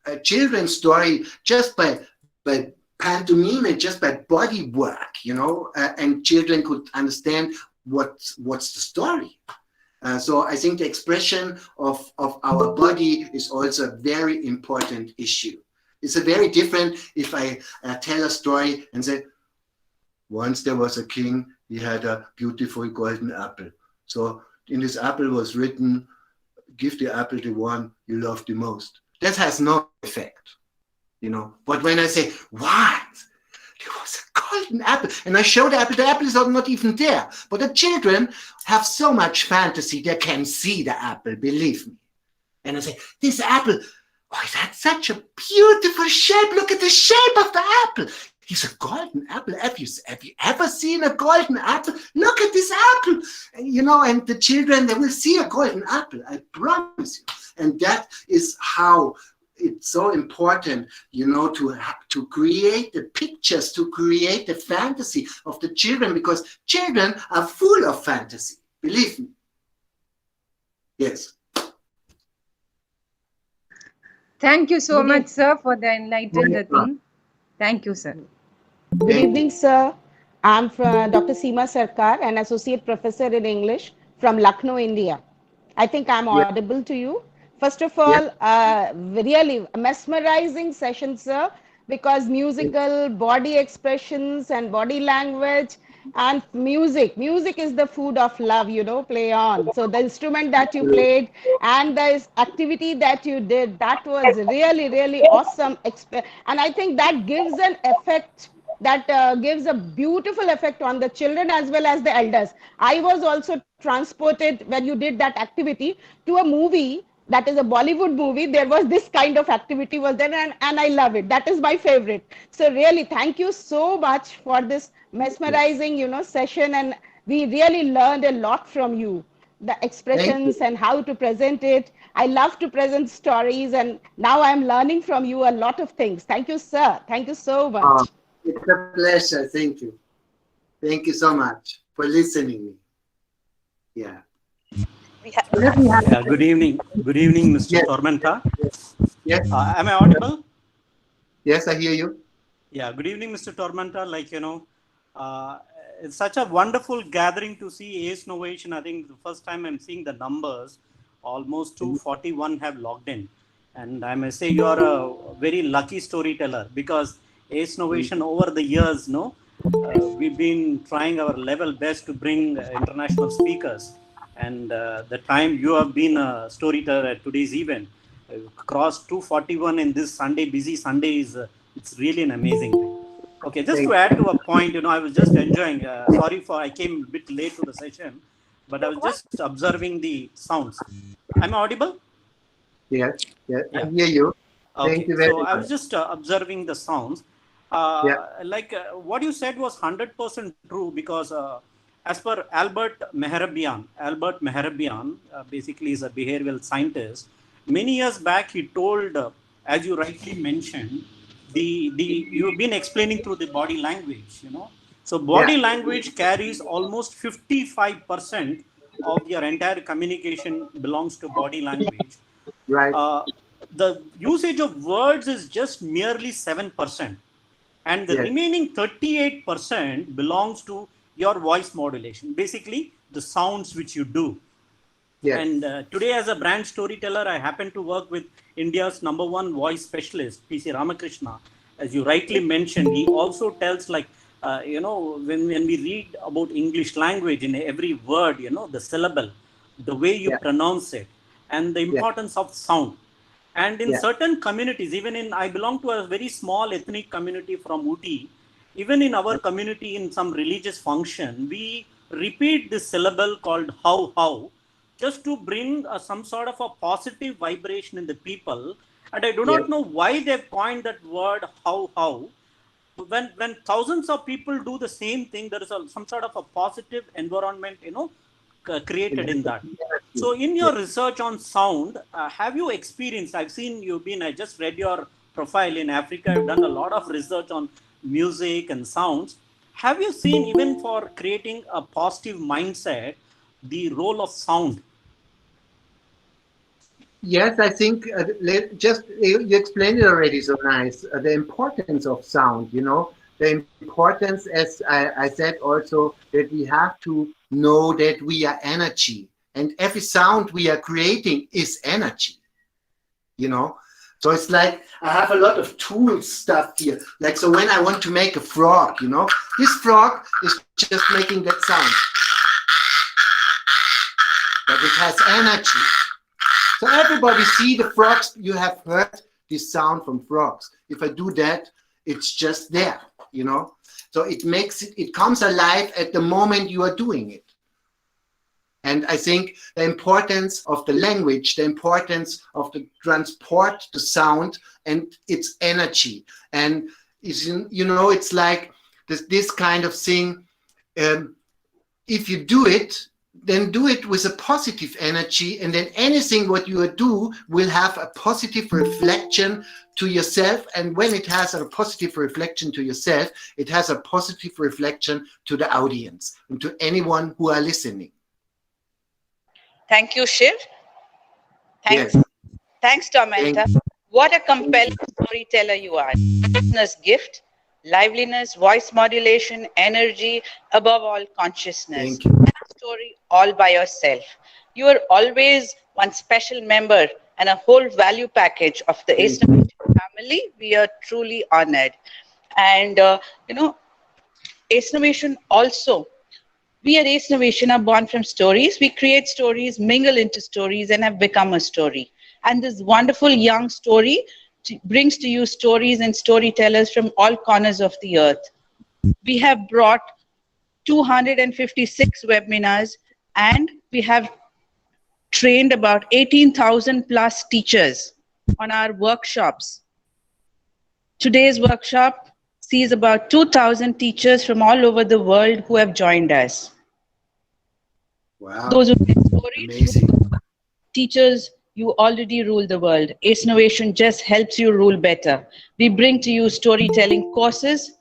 a children's story just by pantomime, just by body work, and children could understand what's the story. So I think the expression of our body is also a very important issue. It's a very different if I tell a story and say, once there was a king, he had a beautiful golden apple. So in this apple was written, give the apple to one you love the most. That has no effect, But when I say, what? There was a golden apple. And I show the apple is not even there. But the children have so much fantasy, they can see the apple, believe me. And I say, this apple, oh, that's such a beautiful shape. Look at the shape of the apple. It's a golden apple. Have you ever seen a golden apple? Look at this apple. And the children, they will see a golden apple. I promise you. And that is how it's so important, to create the pictures, to create the fantasy of the children, because children are full of fantasy. Believe me. Yes. Thank you so much, sir, for the enlightened thing. Thank you, sir. Good evening, sir. I'm from Dr. Seema Sarkar, an associate professor in English from Lucknow, India. I think I'm audible to you. First of all, really mesmerizing session, sir, because musical body expressions and body language and music is the food of love, play on. So the instrument that you played and the activity that you did, that was really, really awesome. And I think that gives an effect, that gives a beautiful effect on the children as well as the elders. I was also transported when you did that activity to a movie that is a Bollywood movie. There was this kind of activity was there, and I love it. That is my favorite. So really, thank you so much for this mesmerizing, session, and we really learned a lot from you. The expressions and how to present it. I love to present stories, and now I'm learning from you a lot of things. Thank you, sir. Thank you so much. It's a pleasure. Thank you. Thank you so much for listening. Yeah. Good evening. Good evening, Mr. Tormenta. Yes. Am I audible? Yes, I hear you. Yeah. Good evening, Mr. Tormenta. It's such a wonderful gathering to see Ace Novation. I think the first time I'm seeing the numbers, almost 241 have logged in. And I may say you are a very lucky storyteller, because Ace Novation over the years, we've been trying our level best to bring international speakers. And the time you have been a storyteller at today's event, crossed 241 in this Sunday, busy Sunday, it's really an amazing thing. Okay, just to add to a point, I was just enjoying. Sorry for I came a bit late to the session, but I was just observing the sounds. Am I audible? Yes, yes, I Yeah. hear you. Thank Okay, you very so I much. was just observing the sounds. What you said was 100% true because as per Albert Mehrabian basically is a behavioral scientist. Many years back, he told, as you rightly mentioned, the you've been explaining through the body language, So body language carries almost 55% of your entire communication belongs to body language. Right. The usage of words is just merely 7%, and the Yes. remaining 38% belongs to your voice modulation, basically the sounds which you do. Yes. And today, as a brand storyteller, I happen to work with India's #1 voice specialist, PC Ramakrishna. As you rightly mentioned, he also tells, when we read about English language, in every word, the syllable, the way you pronounce it, and the importance of sound. And in certain communities, I belong to a very small ethnic community from Uti. Even in our community, in some religious function, we repeat this syllable called how, just to bring some sort of a positive vibration in the people. And I do not know why they've coined that word how. When thousands of people do the same thing, there is some sort of a positive environment, created in that. So in your research on sound, have you experienced, I just read your profile in Africa, you've done a lot of research on music and sounds. Have you seen, even for creating a positive mindset, the role of sound? Yes, I think you explained it already so nice. The importance of sound, the importance, as I said also, that we have to know that we are energy, and every sound we are creating is energy, So it's like I have a lot of tool stuff here. Like, so when I want to make a frog, this frog is just making that sound, but it has energy. So everybody see the frogs. You have heard this sound from frogs. If I do that, it's just there, So it comes alive at the moment you are doing it. And I think the importance of the language, the importance of the transport, the sound, and its energy. And it's like this kind of thing. If you do it, then do it with a positive energy, and then anything what you do will have a positive reflection to yourself. And when it has a positive reflection to yourself, it has a positive reflection to the audience and to anyone who are listening. Thank you, Shiv. Thanks, Tormenta. What a compelling storyteller you are. Listener's gift, liveliness, voice modulation, energy, above all, consciousness. Thank you. Story all by yourself. You are always one special member and a whole value package of the Ace Novation family. We are truly honored. And, Ace Novation also, we at Ace Novation are born from stories. We create stories, mingle into stories, and have become a story. And this wonderful young story brings to you stories and storytellers from all corners of the earth. We have brought 256 webinars, and we have trained about 18,000 plus teachers on our workshops. Today's workshop sees about 2,000 teachers from all over the world who have joined us. Wow. Those who get stories, amazing. Teachers, you already rule the world. Ace Novation just helps you rule better. We bring to you storytelling courses,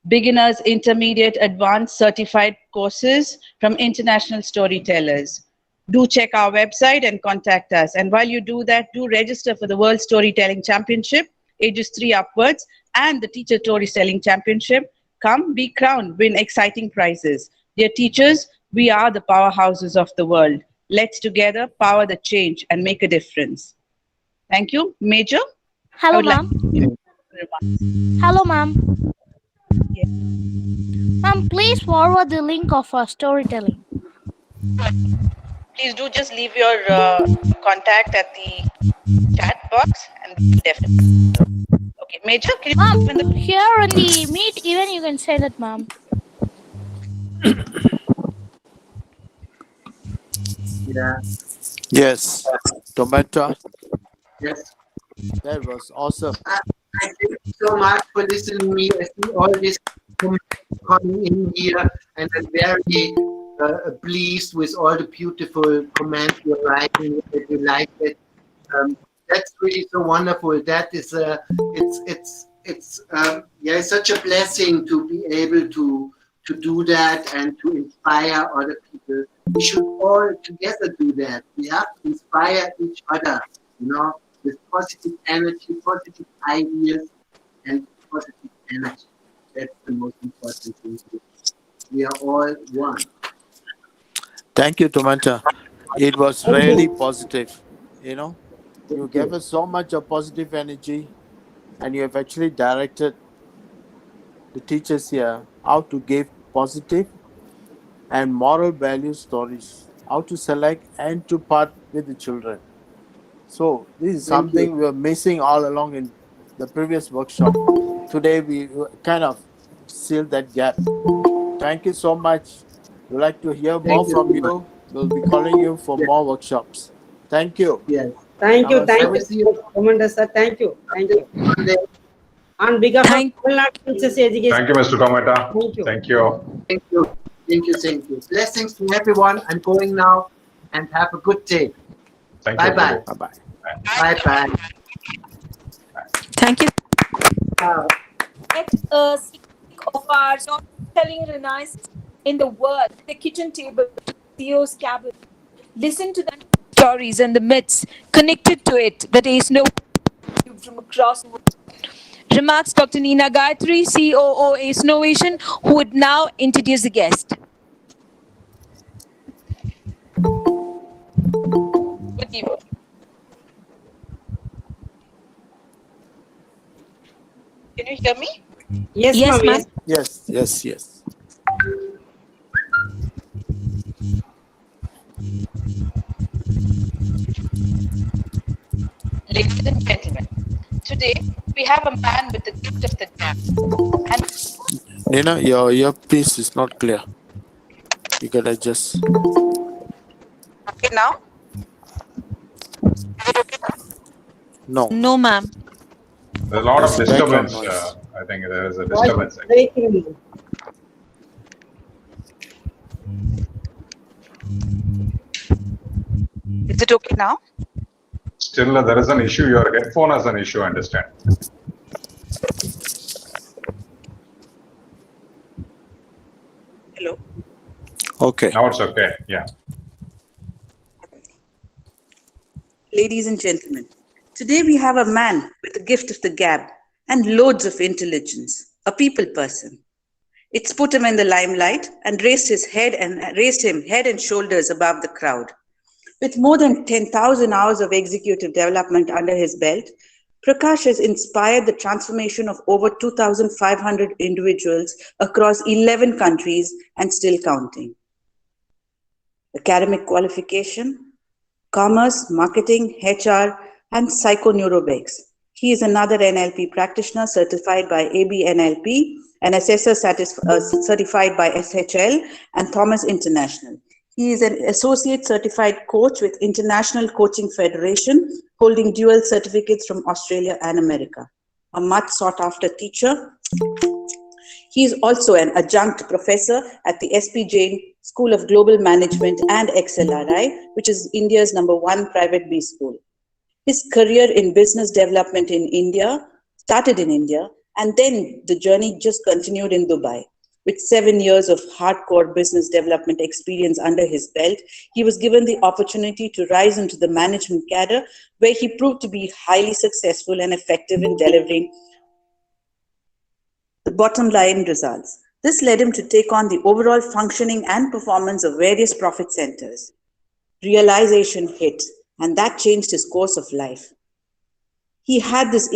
beginners, intermediate, advanced, certified courses from international storytellers. Do check our website and contact us. And while you do that, do register for the World Storytelling Championship, ages 3 upwards, and the Teacher Storytelling Championship. Come, be crowned, win exciting prizes. Dear teachers, we are the powerhouses of the world. Let's together power the change and make a difference. Thank you. Major? Hello, ma'am. Hello, ma'am. Yes. Ma'am, please forward the link of our storytelling. Please do just leave your contact at the chat box, and definitely. Okay. Major, can you Mom, when the here in the meet, even you can say that, Mom. Yeah. Yes. Tomato, Yes. that was awesome. I thank you so much for listening to me. I see all this coming in here, and I'm very pleased with all the beautiful comments you're writing. That you like it. That's really so wonderful. That is yeah, it's such a blessing to be able to do that and to inspire other people. We should all together do that. We have to inspire each other, you know, with positive energy, positive ideas, and positive energy. That's the most important thing. We are all one. Thank you, Tomato. It was Thank really you. positive. You know, you Thank gave you. us so much of positive energy, and you have actually directed the teachers here how to give positive and moral value stories, how to select and to part with the children. So this is Thank you. something we were missing all along in the previous workshop. Today we kind of sealed that gap. Thank you so much. We'd like to hear more Thank you from so much. you. We'll be calling you for Yes. more workshops. Thank you. Yes. Thank you. I Thank Namaste. will you, see you Commander sir. Thank you. Thank you. Monday. On behalf of Thank Tamil Nadu Teachers Education, Thank you, Mr. Tomata. thank you. Thank you. Thank you. Thank you. Thank you. Blessings to everyone. I'm going now and have a good day. Thank you, Bye bye. everybody. Bye bye. Bye bye. thank you. Let us speak of our storytelling renaissance in the world, the kitchen table, Theo's cabin. Listen to the stories and the myths connected to it that is no from across the world. Remarks Dr. Nina Gayatri, COO Ace Innovation, who would now introduce the guest. Good evening. can you hear me? Yes, Yes, ma'am. ma'am. Yes. Yes. Ladies and gentlemen, today we have a man with the gift of the gab. And Nina, your earpiece is not clear. You gotta just okay now, no. No, ma'am. There's a lot of There's background disturbance. noise. I think there is a Voice disturbance. is breaking. is it okay now? Still, there is an issue. Your headphone has an issue, I understand. Hello. Okay. Now it's okay. Yeah. Ladies and gentlemen, today we have a man with the gift of the gab and loads of intelligence, a people person. It's put him in the limelight and raised him head and shoulders above the crowd. With more than 10,000 hours of executive development under his belt, Prakash has inspired the transformation of over 2,500 individuals across 11 countries and still counting. Academic qualification, commerce, marketing, HR, and psychoneurobics. He is another NLP practitioner certified by ABNLP, an assessor certified by SHL and Thomas International. He is an associate certified coach with International Coaching Federation, holding dual certificates from Australia and America. A much sought after teacher, he is also an adjunct professor at the SP Jain School of Global Management and XLRI, which is India's #1 private B school. His career in business development in India started in India, and then the journey just continued in Dubai. With 7 years of hardcore business development experience under his belt, he was given the opportunity to rise into the management cadre, where he proved to be highly successful and effective in delivering the bottom line results. This led him to take on the overall functioning and performance of various profit centers. Realization hit, and that changed his course of life. He has this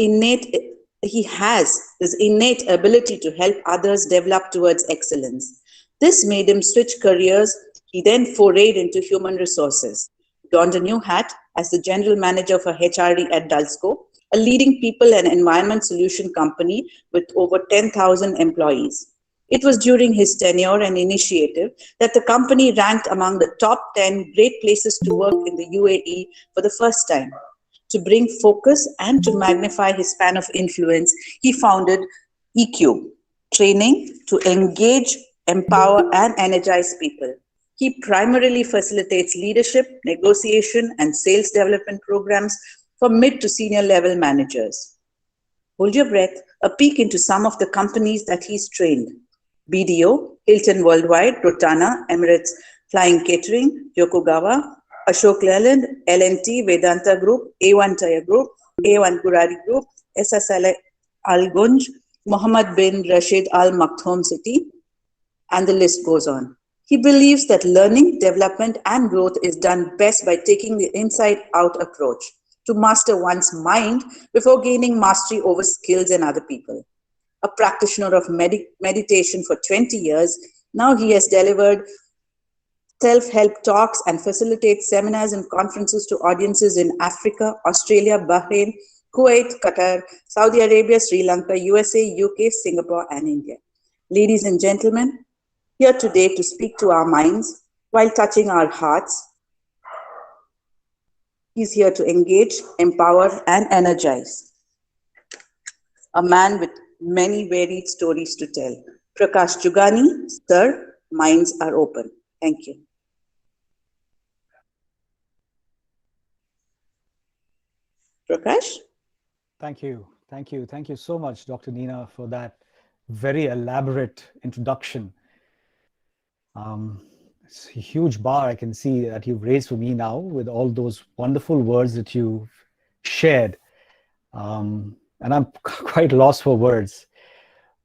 innate ability to help others develop towards excellence. This made him switch careers. He then forayed into human resources, donned a new hat as the general manager for HRD at Dulsco, a leading people and environment solution company with over 10,000 employees. It was during his tenure and initiative that the company ranked among the top 10 great places to work in the UAE for the first time. To bring focus and to magnify his span of influence, he founded EQ, training to engage, empower, and energize people. He primarily facilitates leadership, negotiation, and sales development programs for mid to senior level managers. Hold your breath, a peek into some of the companies that he's trained. BDO, Hilton Worldwide, Rotana, Emirates Flying Catering, Yokogawa, Ashok Leyland, L&T, Vedanta Group, A1 Tire Group, A1 Gurari Group, SSL Al Gunj, Mohammed bin Rashid Al Maktoum City, and the list goes on. He believes that learning, development, and growth is done best by taking the inside-out approach to master one's mind before gaining mastery over skills and other people. A practitioner of meditation for 20 years, now he has delivered self-help talks and facilitates seminars and conferences to audiences in Africa, Australia, Bahrain, Kuwait, Qatar, Saudi Arabia, Sri Lanka, USA, UK, Singapore, and India. Ladies and gentlemen, here today to speak to our minds while touching our hearts. He's here to engage, empower, and energize. A man with many varied stories to tell. Prakash Jugani, sir, minds are open. Thank you. Prakash? Thank you. Thank you. Thank you so much, Dr. Nina, for that very elaborate introduction. It's a huge bar I can see that you've raised for me now with all those wonderful words that you've shared. And I'm quite lost for words.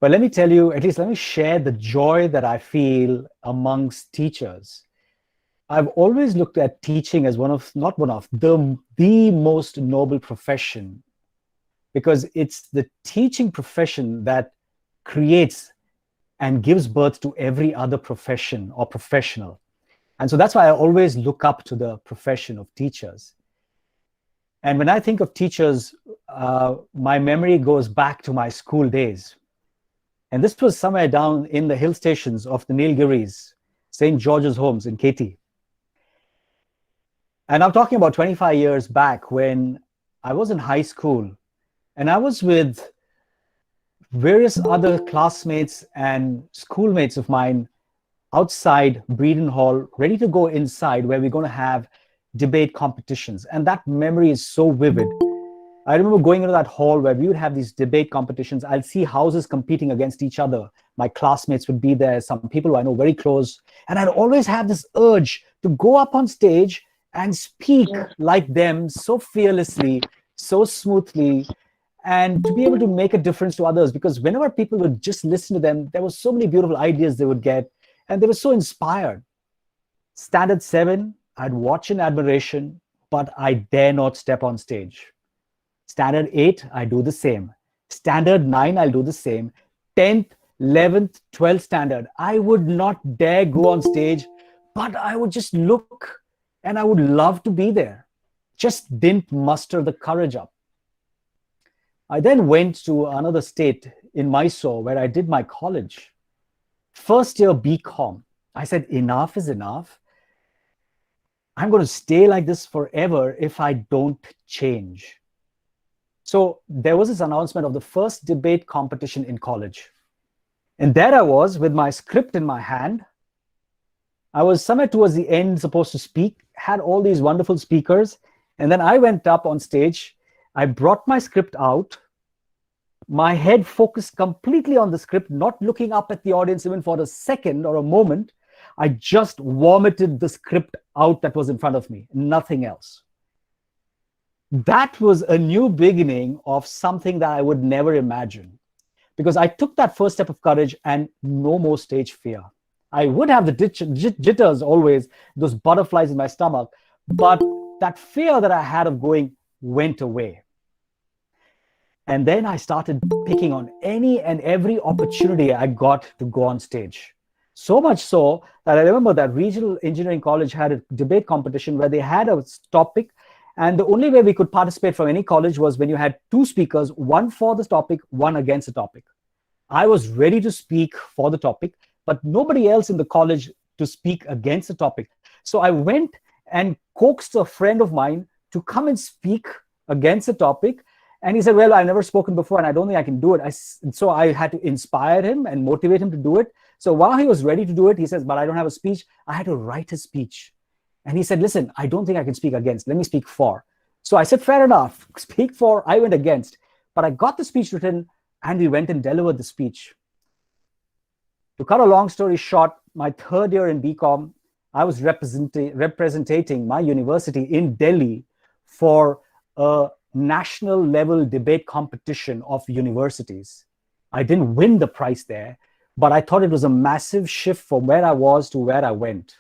But let me tell you, at least let me share the joy that I feel amongst teachers. I've always looked at teaching as the most noble profession, because it's the teaching profession that creates and gives birth to every other profession or professional. And so that's why I always look up to the profession of teachers. And when I think of teachers, my memory goes back to my school days. And this was somewhere down in the hill stations of the Nilgiris, St. George's Homes in Katy. And I'm talking about 25 years back when I was in high school, and I was with various other classmates and schoolmates of mine outside Breeden Hall, ready to go inside where we're going to have debate competitions. And that memory is so vivid. I remember going into that hall where we would have these debate competitions. I'll see houses competing against each other. My classmates would be there, some people who I know very close. And I'd always have this urge to go up on stage and speak like them so fearlessly, so smoothly, and to be able to make a difference to others. Because whenever people would just listen to them, there were so many beautiful ideas they would get, and they were so inspired. Standard 7, I'd watch in admiration, but I dare not step on stage. Standard 8, I do the same. Standard 9, I'll do the same. 10th, 11th, 12th standard, I would not dare go on stage, but I would just look and I would love to be there. Just didn't muster the courage up. I then went to another state in Mysore where I did my college. First year BCom. I said, enough is enough. I'm going to stay like this forever if I don't change. So there was this announcement of the first debate competition in college. And there I was with my script in my hand. I was somewhere towards the end supposed to speak, had all these wonderful speakers. And then I went up on stage. I brought my script out. My head focused completely on the script, not looking up at the audience even for a second or a moment. I just vomited the script out that was in front of me, nothing else. That was a new beginning of something that I would never imagine, because I took that first step of courage and no more stage fear. I would have the jitters always, those butterflies in my stomach, but that fear that I had of going went away. And then I started picking on any and every opportunity I got to go on stage. So much so that I remember that Regional Engineering College had a debate competition where they had a topic And the only way we could participate from any college was when you had two speakers, one for the topic, one against the topic. I was ready to speak for the topic, but nobody else in the college to speak against the topic. So I went and coaxed a friend of mine to come and speak against the topic. And he said, well, I've never spoken before and I don't think I can do it. So I had to inspire him and motivate him to do it. So while he was ready to do it, he says, but I don't have a speech. I had to write his speech. And he said, listen, I don't think I can speak against. Let me speak for. So I said, fair enough. Speak for. I went against. But I got the speech written and we went and delivered the speech. To cut a long story short, my third year in BCom, I was representing my university in Delhi for a national level debate competition of universities. I didn't win the prize there, but I thought it was a massive shift from where I was to where I went.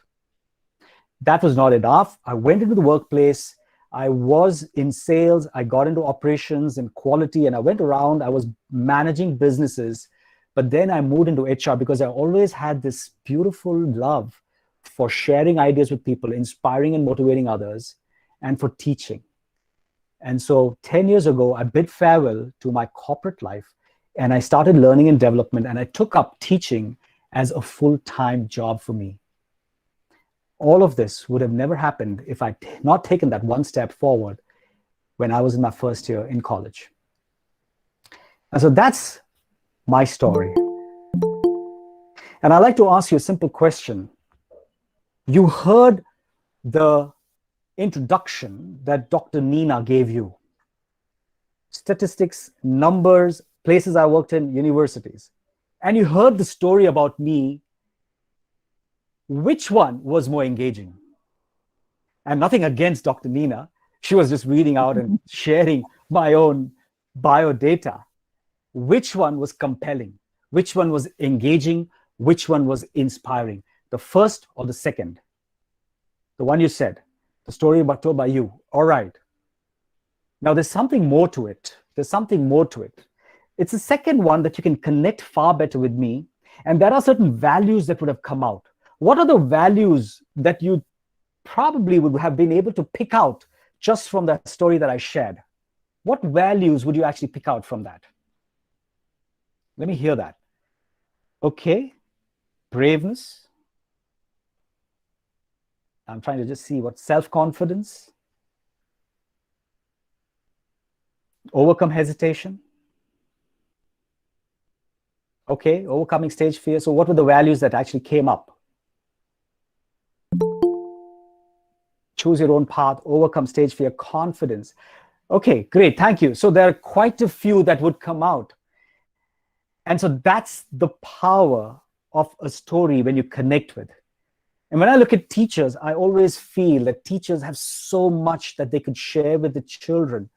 That was not enough. I went into the workplace. I was in sales. I got into operations and quality, and I went around. I was managing businesses, but then I moved into HR because I always had this beautiful love for sharing ideas with people, inspiring and motivating others, and for teaching. And so 10 years ago, I bid farewell to my corporate life and I started learning and development, and I took up teaching as a full-time job for me. All of this would have never happened if I had not taken that one step forward when I was in my first year in college. And so that's my story. And I'd like to ask you a simple question. You heard the introduction that Dr. Nina gave you. Statistics, numbers, places I worked in, universities. And you heard the story about me. Which one was more engaging? And nothing against Dr. Nina. She was just reading out and sharing my own bio data. Which one was compelling? Which one was engaging? Which one was inspiring? The first or the second? The one you said, the story told by you. All right. Now there's something more to it. There's something more to it. It's the second one that you can connect far better with me. And there are certain values that would have come out. What are the values that you probably would have been able to pick out just from that story that I shared? What values would you actually pick out from that? Let me hear that. Okay. Braveness. I'm trying to just see what self-confidence. Overcome hesitation. Okay, overcoming stage fear. So what were the values that actually came up? Choose your own path, overcome stage fear, confidence. Okay, great, thank you. So there are quite a few that would come out. And so that's the power of a story when you connect with. And when I look at teachers, I always feel that teachers have so much that they could share with the children.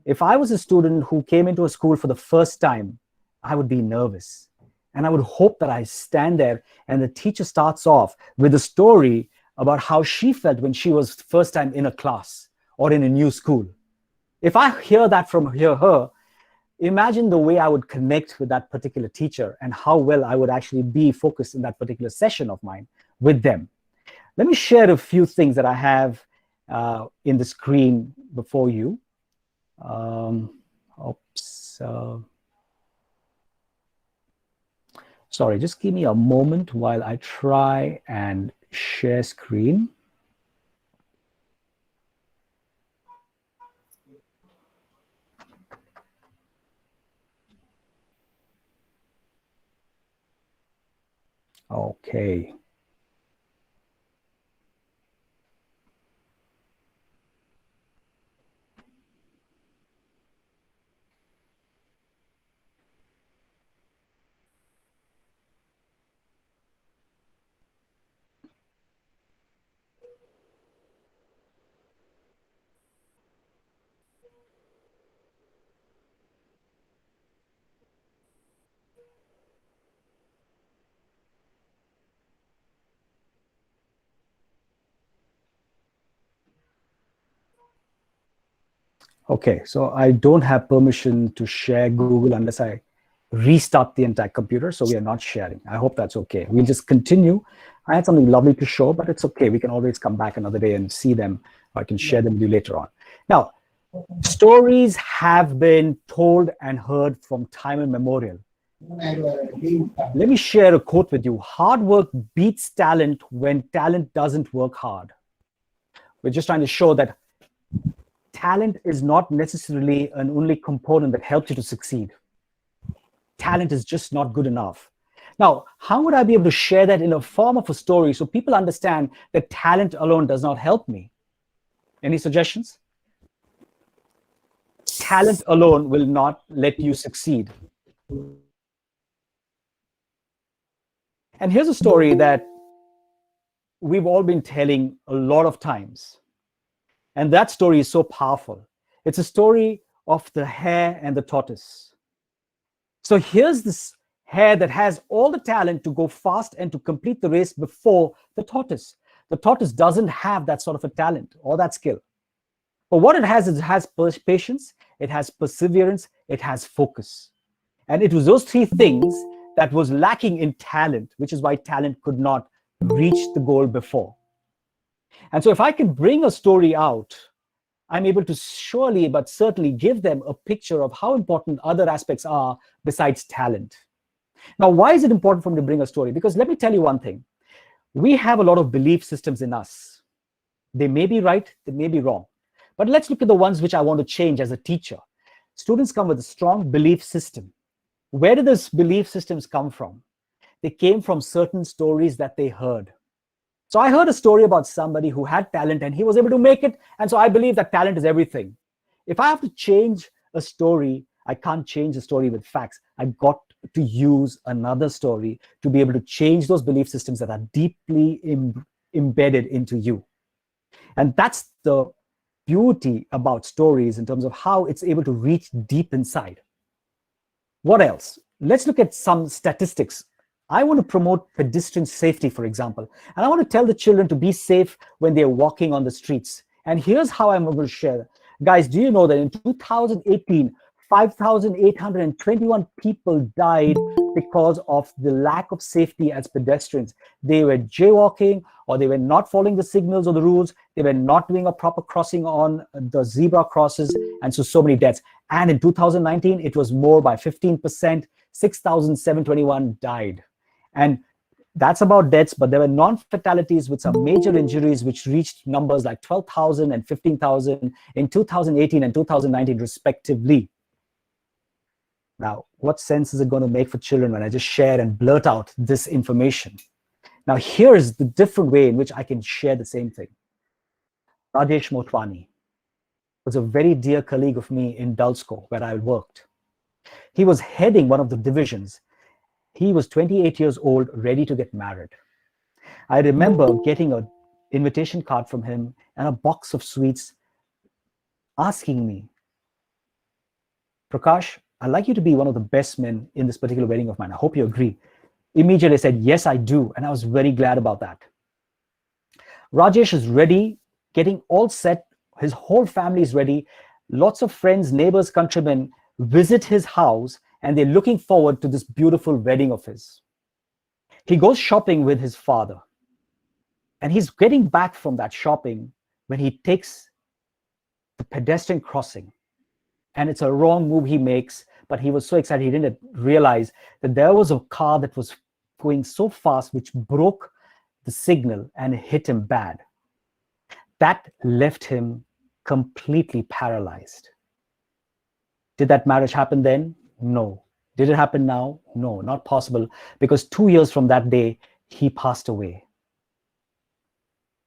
If I was a student who came into a school for the first time, I would be nervous. And I would hope that I stand there and the teacher starts off with a story about how she felt when she was first time in a class or in a new school. If I hear that from her, imagine the way I would connect with that particular teacher and how well I would actually be focused in that particular session of mine with them. Let me share a few things that I have in the screen before you. Sorry, just give me a moment while I try and share screen. Okay. Okay, so I don't have permission to share Google unless I restart the entire computer, so we are not sharing. I hope that's okay. We'll just continue. I had something lovely to show, but it's okay. We can always come back another day and see them, or I can share them with you later on. Now, stories have been told and heard from time immemorial. Let me share a quote with you. Hard work beats talent when talent doesn't work hard. We're just trying to show that talent is not necessarily an only component that helps you to succeed. Talent is just not good enough. Now, how would I be able to share that in a form of a story so people understand that talent alone does not help me? Any suggestions? Talent alone will not let you succeed. And here's a story that we've all been telling a lot of times. And that story is so powerful. It's a story of the hare and the tortoise. So here's this hare that has all the talent to go fast and to complete the race before the tortoise. The tortoise doesn't have that sort of a talent or that skill. But what it has is it has patience, it has perseverance, it has focus. And it was those three things that was lacking in talent, which is why talent could not reach the goal before. And so if I can bring a story out, I'm able to surely but certainly give them a picture of how important other aspects are besides talent. Now, why is it important for me to bring a story? Because let me tell you one thing. We have a lot of belief systems in us. They may be right, they may be wrong. But let's look at the ones which I want to change as a teacher. Students come with a strong belief system. Where do those belief systems come from? They came from certain stories that they heard. So I heard a story about somebody who had talent and he was able to make it. And so I believe that talent is everything. If I have to change a story, I can't change the story with facts. I've got to use another story to be able to change those belief systems that are deeply embedded into you. And that's the beauty about stories in terms of how it's able to reach deep inside. What else? Let's look at some statistics. I want to promote pedestrian safety, for example, and I want to tell the children to be safe when they're walking on the streets. And here's how I'm going to share. Guys, do you know that in 2018, 5,821 people died because of the lack of safety as pedestrians? They were jaywalking, or they were not following the signals or the rules. They were not doing a proper crossing on the zebra crosses, and so many deaths. And in 2019, it was more by 15%. 6,721 died. And that's about deaths, but there were non-fatalities with some major injuries which reached numbers like 12,000 and 15,000 in 2018 and 2019 respectively. Now, what sense is it going to make for children when I just share and blurt out this information? Now, here's the different way in which I can share the same thing. Rajesh Motwani was a very dear colleague of me in Dulsco, where I worked. He was heading one of the divisions. He was 28 years old, ready to get married. I remember getting an invitation card from him and a box of sweets, asking me, Prakash, I'd like you to be one of the best men in this particular wedding of mine. I hope you agree. Immediately I said, yes, I do. And I was very glad about that. Rajesh is ready, getting all set. His whole family is ready. Lots of friends, neighbors, countrymen visit his house, and they're looking forward to this beautiful wedding of his. He goes shopping with his father, and he's getting back from that shopping when he takes the pedestrian crossing, and it's a wrong move he makes, but he was so excited he didn't realize that there was a car that was going so fast which broke the signal and hit him bad. That left him completely paralyzed. Did that marriage happen then? No. Did it happen now? No, not possible, because 2 years from that day, he passed away.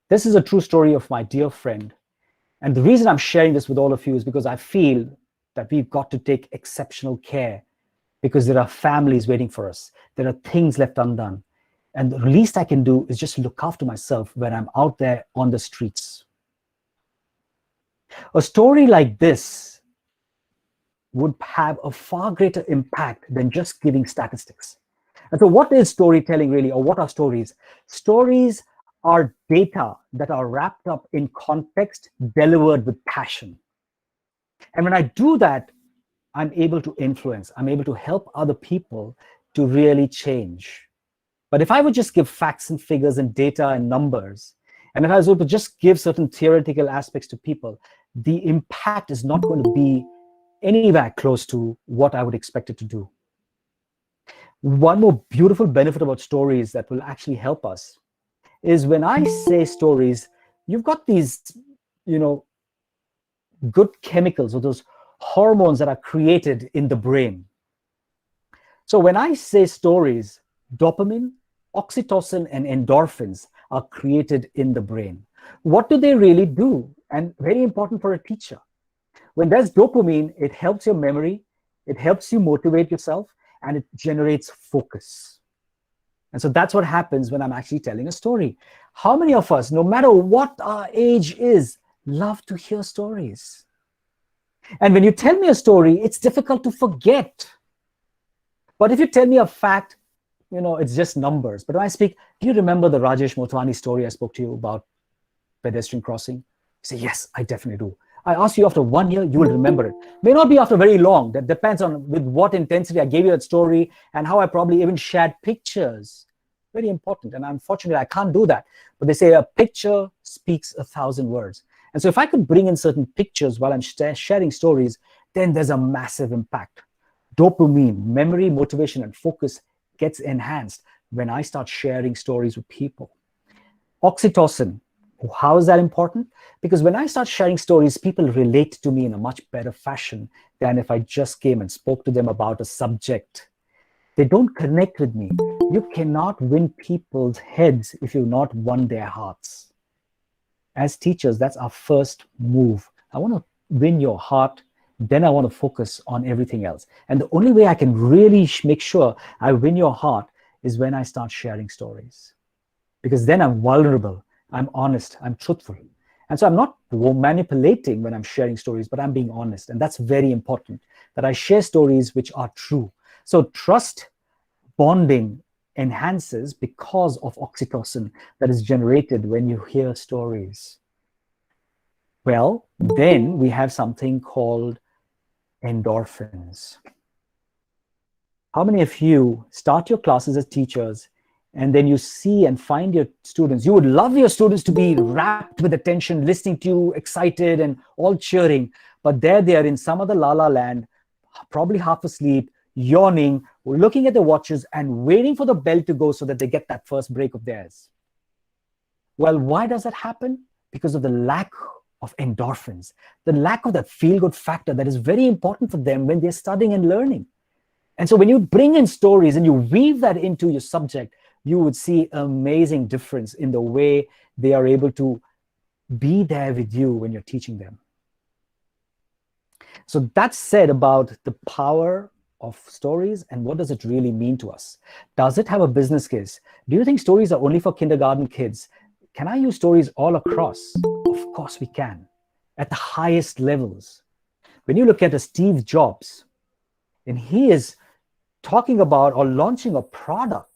This is a true story of my dear friend. And the reason I'm sharing this with all of you is because I feel that we've got to take exceptional care, because there are families waiting for us. There are things left undone. And the least I can do is just look after myself when I'm out there on the streets. A story like this would have a far greater impact than just giving statistics. And so what is storytelling really, or what are stories? Stories are data that are wrapped up in context, delivered with passion. And when I do that, I'm able to influence, I'm able to help other people to really change. But if I would just give facts and figures and data and numbers, and if I was able to just give certain theoretical aspects to people, the impact is not going to be anywhere close to what I would expect it to do. One more beautiful benefit about stories that will actually help us is when I say stories, you've got these, good chemicals or those hormones that are created in the brain. So when I say stories, dopamine, oxytocin, and endorphins are created in the brain. What do they really do? And very important for a teacher. When there's dopamine, it helps your memory, it helps you motivate yourself, and it generates focus. And so that's what happens when I'm actually telling a story. How many of us, no matter what our age is, love to hear stories? And when you tell me a story, it's difficult to forget. But if you tell me a fact, it's just numbers. But when I speak, do you remember the Rajesh Motwani story I spoke to you about pedestrian crossing? You say, yes, I definitely do. I ask you after 1 year, you will remember it. May not be after very long. That depends on with what intensity I gave you that story and how I probably even shared pictures. Very important. And unfortunately, I can't do that. But they say a picture speaks 1,000 words. And so if I could bring in certain pictures while I'm sharing stories, then there's a massive impact. Dopamine, memory, motivation, and focus gets enhanced when I start sharing stories with people. Oxytocin. How is that important? Because when I start sharing stories, people relate to me in a much better fashion than if I just came and spoke to them about a subject. They don't connect with me. You cannot win people's heads if you've not won their hearts. As teachers, that's our first move. I want to win your heart, then I want to focus on everything else. And the only way I can really make sure I win your heart is when I start sharing stories. Because then I'm vulnerable. I'm honest, I'm truthful. And so I'm not manipulating when I'm sharing stories, but I'm being honest. And that's very important, that I share stories which are true. So trust bonding enhances because of oxytocin that is generated when you hear stories. Well, then we have something called endorphins. How many of you start your classes as teachers and then you see and find your students, you would love your students to be wrapped with attention, listening to you, excited and all cheering, but there they are in some other la-la land, probably half asleep, yawning, looking at the watches and waiting for the bell to go so that they get that first break of theirs. Well, why does that happen? Because of the lack of endorphins, the lack of that feel-good factor that is very important for them when they're studying and learning. And so when you bring in stories and you weave that into your subject, you would see amazing difference in the way they are able to be there with you when you're teaching them. So that's said about the power of stories and what does it really mean to us? Does it have a business case? Do you think stories are only for kindergarten kids? Can I use stories all across? Of course we can, at the highest levels. When you look at a Steve Jobs, and he is talking about or launching a product,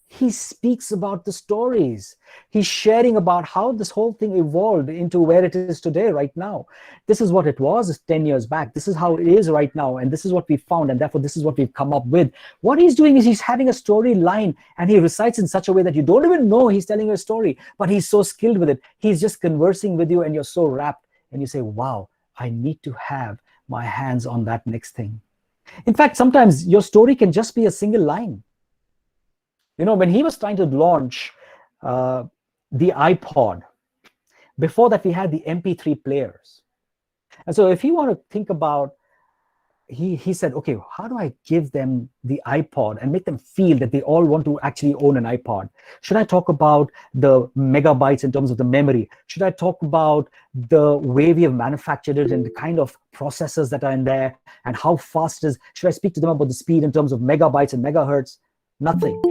he speaks about the stories. He's sharing about how this whole thing evolved into where it is today, right now. This is what it was 10 years back. This is how it is right now. And this is what we found. And therefore, this is what we've come up with. What he's doing is he's having a storyline and he recites in such a way that you don't even know he's telling a story, but he's so skilled with it. He's just conversing with you and you're so rapt and you say, wow, I need to have my hands on that next thing. In fact, sometimes your story can just be a single line. You know, when he was trying to launch the iPod, before that we had the MP3 players. And so if you want to think about, he said, okay, how do I give them the iPod and make them feel that they all want to actually own an iPod? Should I talk about the megabytes in terms of the memory? Should I talk about the way we have manufactured it and the kind of processors that are in there and how fast it is? Should I speak to them about the speed in terms of megabytes and megahertz? Nothing.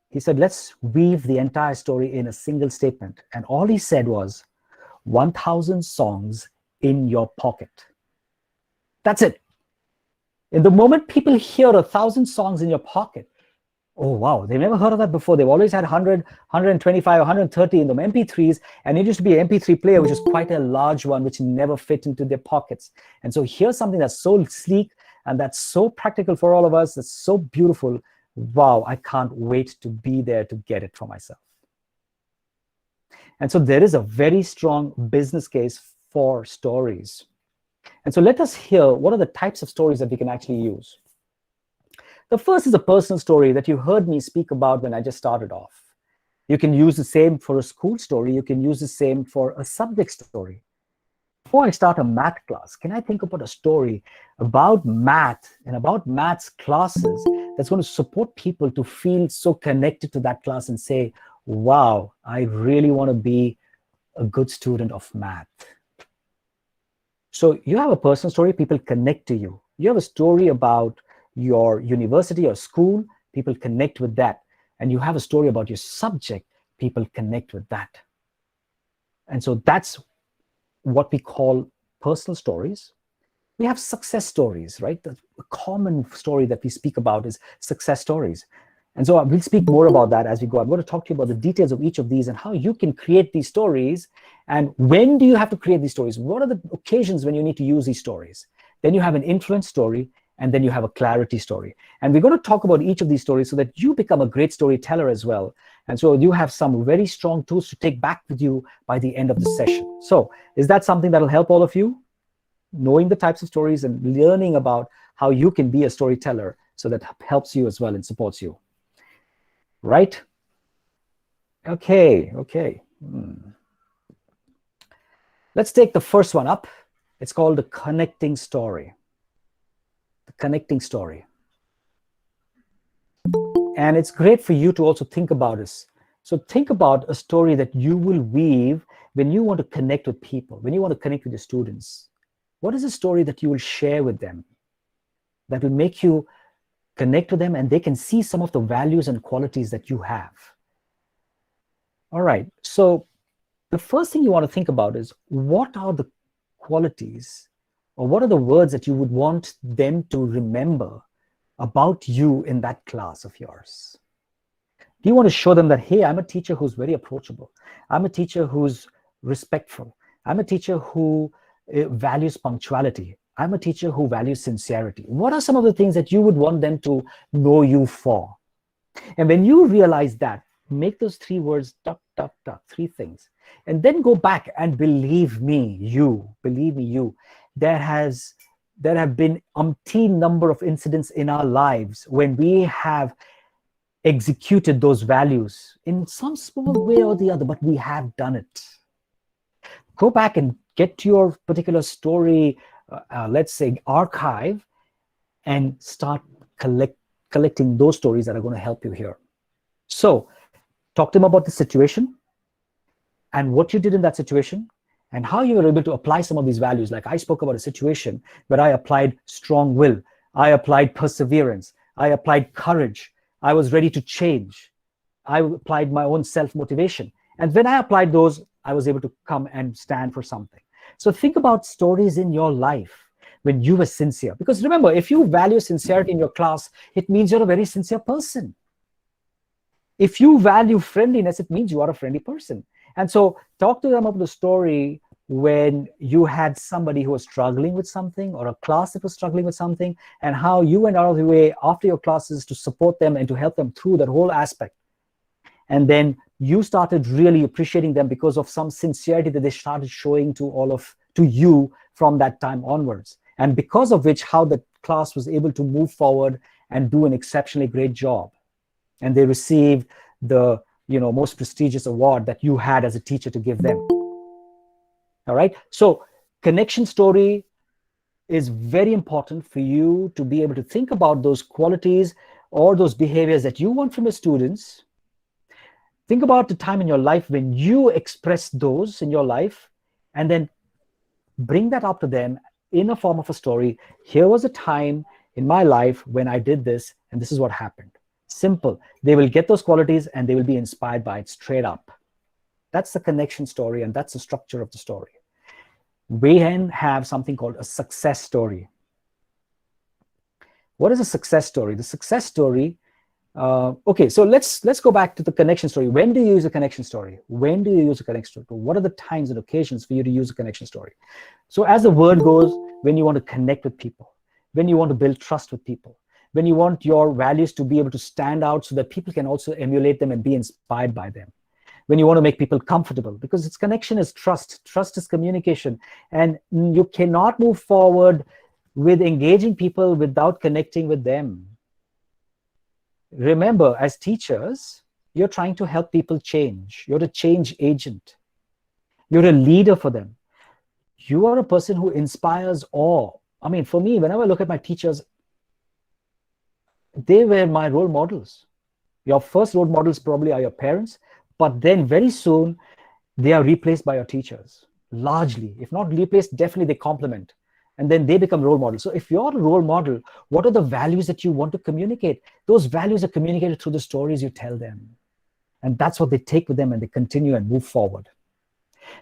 He said, let's weave the entire story in a single statement. And all he said was, 1,000 songs in your pocket. That's it. In the moment people hear 1,000 songs in your pocket, oh, wow, they've never heard of that before. They've always had 100, 125, 130 in them MP3s. And it used to be an MP3 player, which is quite a large one, which never fit into their pockets. And so here's something that's so sleek and that's so practical for all of us. That's so beautiful. Wow, I can't wait to be there to get it for myself. And so there is a very strong business case for stories. And so let us hear what are the types of stories that we can actually use. The first is a personal story that you heard me speak about when I just started off. You can use the same for a school story. You can use the same for a subject story. Before I start a math class, can I think about a story about math and about maths classes that's going to support people to feel so connected to that class and say, wow, I really want to be a good student of math. So you have a personal story, people connect to you. You have a story about your university or school, people connect with that. And you have a story about your subject, people connect with that. And so that's what we call personal stories. We have success stories, right? The common story that we speak about is success stories. And so we'll speak more about that as we go. I'm going to talk to you about the details of each of these and how you can create these stories. And when do you have to create these stories? What are the occasions when you need to use these stories? Then you have an influence story, and then you have a clarity story. And we're going to talk about each of these stories so that you become a great storyteller as well. And so you have some very strong tools to take back with you by the end of the session. So is that something that'll help all of you? Knowing the types of stories and learning about how you can be a storyteller, so that helps you as well and supports you. Right? Okay. Let's take the first one up. It's called the connecting story. The connecting story. And it's great for you to also think about this. So think about a story that you will weave when you want to connect with people, when you want to connect with your students. What is a story that you will share with them that will make you connect with them and they can see some of the values and qualities that you have? All right, so the first thing you want to think about is, what are the qualities or what are the words that you would want them to remember about you in that class of yours? Do you want to show them that, hey, I'm a teacher who's very approachable. I'm a teacher who's respectful. I'm a teacher who values punctuality. I'm a teacher who values sincerity. What are some of the things that you would want them to know you for? And when you realize that, make those three words, three things. And then go back and believe me, you, there have been umpteen number of incidents in our lives when we have executed those values in some small way or the other, but we have done it. Go back and get your particular story, let's say, archive, and start collecting those stories that are going to help you here. So talk to them about the situation and what you did in that situation and how you were able to apply some of these values. Like I spoke about a situation where I applied strong will, I applied perseverance, I applied courage, I was ready to change, I applied my own self-motivation. And when I applied those, I was able to come and stand for something. So think about stories in your life when you were sincere. Because remember, if you value sincerity in your class, it means you're a very sincere person. If you value friendliness, it means you are a friendly person. And so talk to them about the story when you had somebody who was struggling with something, or a class that was struggling with something, and how you went out of the way after your classes to support them and to help them through that whole aspect. And then you started really appreciating them because of some sincerity that they started showing to you from that time onwards. And because of which, how the class was able to move forward and do an exceptionally great job. And they received the most prestigious award that you had as a teacher to give them. All right. So connection story is very important for you to be able to think about those qualities or those behaviors that you want from your students. Think about the time in your life when you expressed those in your life, and then bring that up to them in a form of a story. Here was a time in my life when I did this, and this is what happened. Simple. They will get those qualities and they will be inspired by it straight up. That's the connection story, and that's the structure of the story. We then have something called a success story. What is a success story? The success story, okay, so let's go back to the connection story. When do you use a connection story? When do you use a connection story? What are the times and occasions for you to use a connection story? So as the word goes, when you want to connect with people, when you want to build trust with people, when you want your values to be able to stand out so that people can also emulate them and be inspired by them, when you want to make people comfortable, because its connection is trust. Trust is communication. And you cannot move forward with engaging people without connecting with them. Remember, as teachers, you're trying to help people change. You're a change agent. You're a leader for them. You are a person who inspires awe. I mean, for me, whenever I look at my teachers, they were my role models. Your first role models probably are your parents, but then very soon they are replaced by your teachers. Largely, if not replaced, definitely they complement. And then they become role models. So if you're a role model, what are the values that you want to communicate? Those values are communicated through the stories you tell them. And that's what they take with them, and they continue and move forward.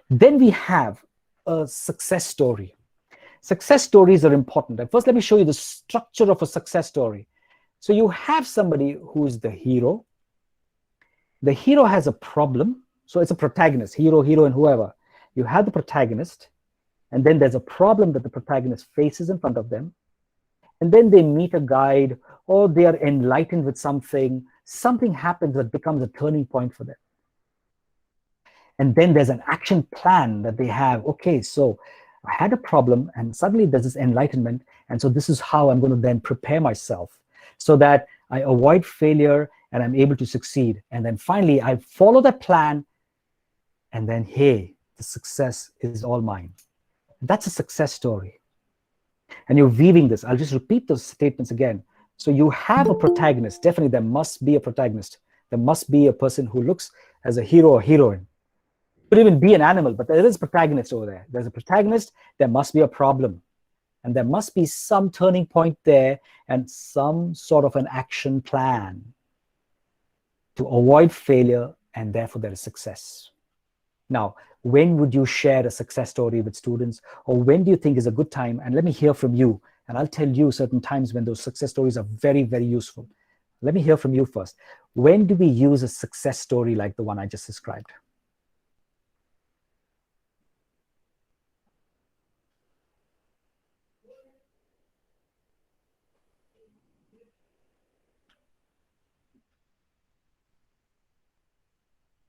Then we have a success story. Success stories are important. And first, let me show you the structure of a success story. So you have somebody who is the hero. The hero has a problem. So it's a protagonist, hero, heroine, whoever. You have the protagonist, and then there's a problem that the protagonist faces in front of them. And then they meet a guide, or they are enlightened with something. Something happens that becomes a turning point for them. And then there's an action plan that they have. Okay, so I had a problem, and suddenly there's this enlightenment. And so this is how I'm going to then prepare myself so that I avoid failure and I'm able to succeed. And then finally, I follow that plan. And then, hey, the success is all mine. That's a success story. And you're weaving this. I'll just repeat those statements again. So you have a protagonist. Definitely, there must be a protagonist. There must be a person who looks as a hero or heroine. It could even be an animal, but there is a protagonist over there. There's a protagonist. There must be a problem. And there must be some turning point there and some sort of an action plan to avoid failure, and therefore there is success. Now, when would you share a success story with students, or when do you think is a good time? And let me hear from you, and I'll tell you certain times when those success stories are very, very useful. Let me hear from you first. When do we use a success story like the one I just described?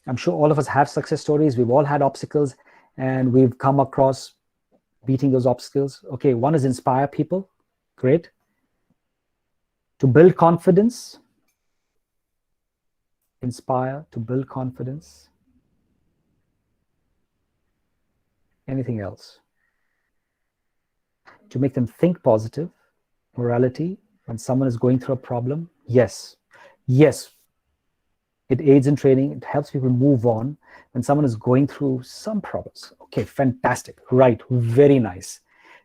I'm sure all of us have success stories. We've all had obstacles, and we've come across beating those obstacles. Okay, one is inspire people. Great. To build confidence. Inspire, to build confidence. Anything else? To make them think positive. Morality, when someone is going through a problem. Yes. Yes. It aids in training. It helps people move on when someone is going through some problems. Okay, fantastic. Right, very nice.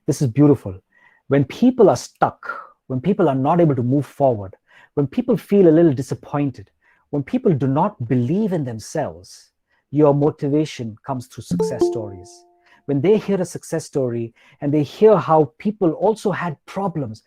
This is beautiful. When people are stuck, when people are not able to move forward, when people feel a little disappointed, when people do not believe in themselves, your motivation comes through success stories. When they hear a success story and they hear how people also had problems,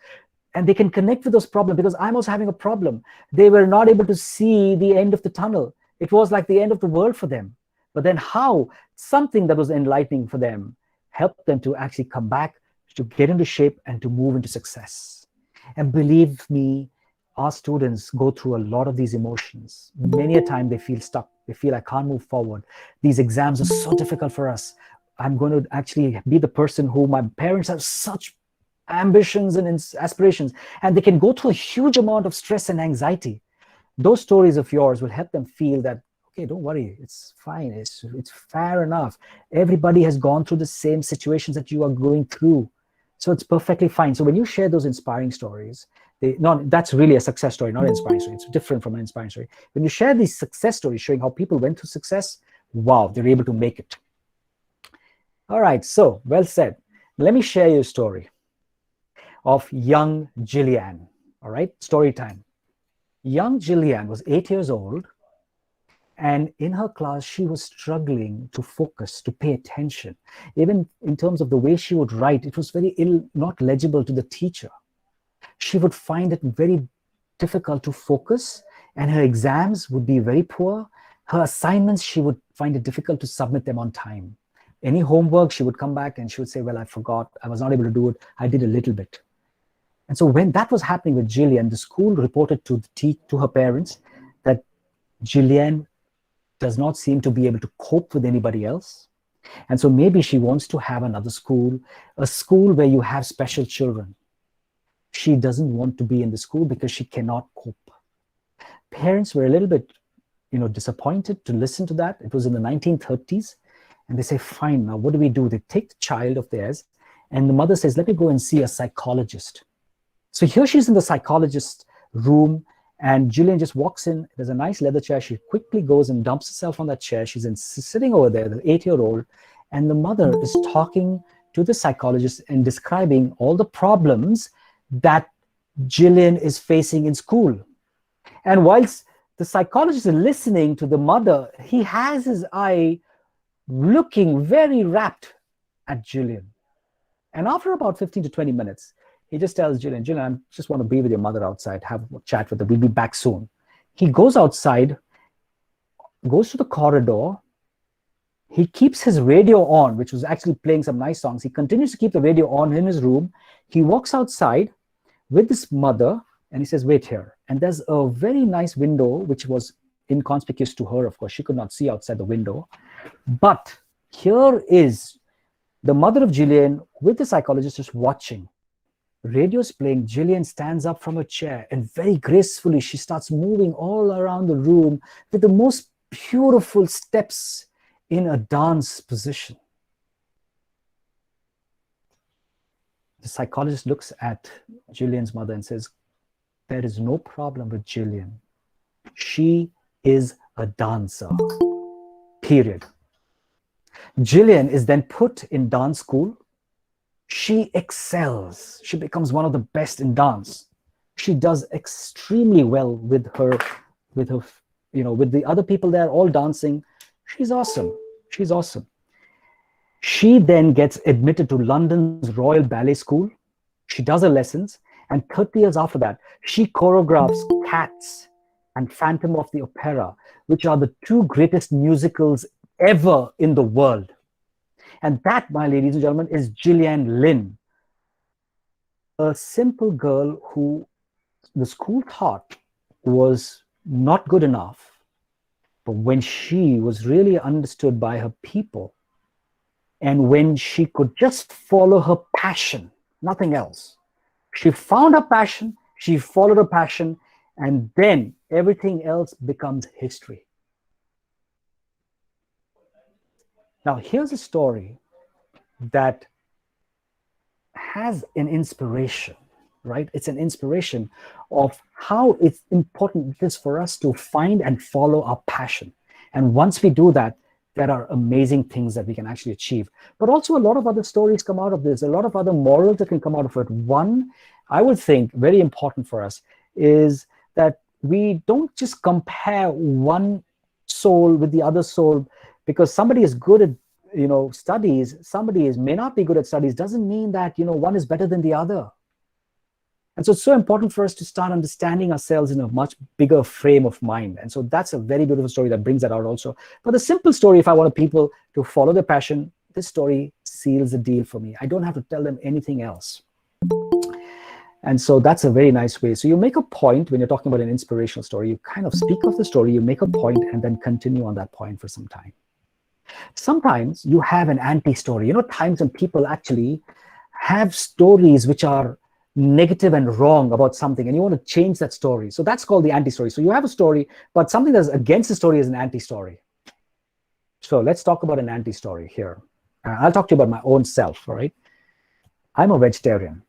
and they can connect with those problems, because I'm also having a problem. They were not able to see the end of the tunnel. It was like the end of the world for them. But then how something that was enlightening for them helped them to actually come back, to get into shape, and to move into success. And believe me, our students go through a lot of these emotions. Many a time they feel stuck. They feel I can't move forward. These exams are so difficult for us. I'm going to actually be the person who my parents have such ambitions and aspirations, and they can go through a huge amount of stress and anxiety. Those stories of yours will help them feel that, okay, don't worry, it's fine, it's fair enough. Everybody has gone through the same situations that you are going through, so it's perfectly fine. So when you share those inspiring stories, that's really a success story, not an inspiring story. It's different from an inspiring story. When you share these success stories showing how people went through success, wow, they're able to make it. All right, so well said. Let me share you a story of young Jillian. All right, story time. Young Jillian was 8 years old, and in her class, she was struggling to focus, to pay attention. Even in terms of the way she would write, it was very not legible to the teacher. She would find it very difficult to focus, and her exams would be very poor. Her assignments, she would find it difficult to submit them on time. Any homework, she would come back and she would say, well, I forgot, I was not able to do it, I did a little bit. And so when that was happening with Jillian, the school reported to her parents that Jillian does not seem to be able to cope with anybody else. And so maybe she wants to have another school, a school where you have special children. She doesn't want to be in the school because she cannot cope. Parents were a little bit, disappointed to listen to that. It was in the 1930s. And they say, fine, now what do we do? They take the child of theirs, and the mother says, let me go and see a psychologist. So here she's in the psychologist's room, and Jillian just walks in. There's a nice leather chair. She quickly goes and dumps herself on that chair. She's sitting over there, the 8-year-old, and the mother is talking to the psychologist and describing all the problems that Jillian is facing in school. And whilst the psychologist is listening to the mother, he has his eye looking very rapt at Jillian. And after about 15 to 20 minutes, he just tells Jillian, I just want to be with your mother outside, have a chat with her. We'll be back soon. He goes outside, goes to the corridor. He keeps his radio on, which was actually playing some nice songs. He continues to keep the radio on in his room. He walks outside with his mother, and he says, wait here. And there's a very nice window, which was inconspicuous to her. Of course, she could not see outside the window. But here is the mother of Jillian with the psychologist just watching. Radio's playing. Jillian stands up from her chair, and very gracefully she starts moving all around the room with the most beautiful steps in a dance position. The psychologist looks at Jillian's mother and says, there is no problem with Jillian. She is a dancer, period. Jillian is then put in dance school. She excels. She becomes one of the best in dance. She does extremely well with the other people there all dancing. She's awesome. She's awesome. She then gets admitted to London's Royal Ballet School. She does her lessons. And 30 years after that, she choreographs Cats and Phantom of the Opera, which are the two greatest musicals ever in the world. And that, my ladies and gentlemen, is Jillian Lin, a simple girl who the school thought was not good enough. But when she was really understood by her people, and when she could just follow her passion, nothing else, she found her passion, she followed her passion, and then everything else becomes history. Now, here's a story that has an inspiration, right? It's an inspiration of how it's important it is for us to find and follow our passion. And once we do that, there are amazing things that we can actually achieve. But also a lot of other stories come out of this, a lot of other morals that can come out of it. One, I would think, very important for us is that we don't just compare one soul with the other soul, because somebody is good at studies, somebody may not be good at studies, doesn't mean that one is better than the other. And so it's so important for us to start understanding ourselves in a much bigger frame of mind. And so that's a very beautiful story that brings that out also. But the simple story, if I want people to follow their passion, this story seals the deal for me. I don't have to tell them anything else. And so that's a very nice way. So you make a point when you're talking about an inspirational story, you kind of speak of the story, you make a point, and then continue on that point for some time. Sometimes you have an anti-story. Times when people actually have stories which are negative and wrong about something, and you want to change that story. So that's called the anti-story. So you have a story, but something that's against the story is an anti-story. So let's talk about an anti-story here. I'll talk to you about my own self, all right? I'm a vegetarian,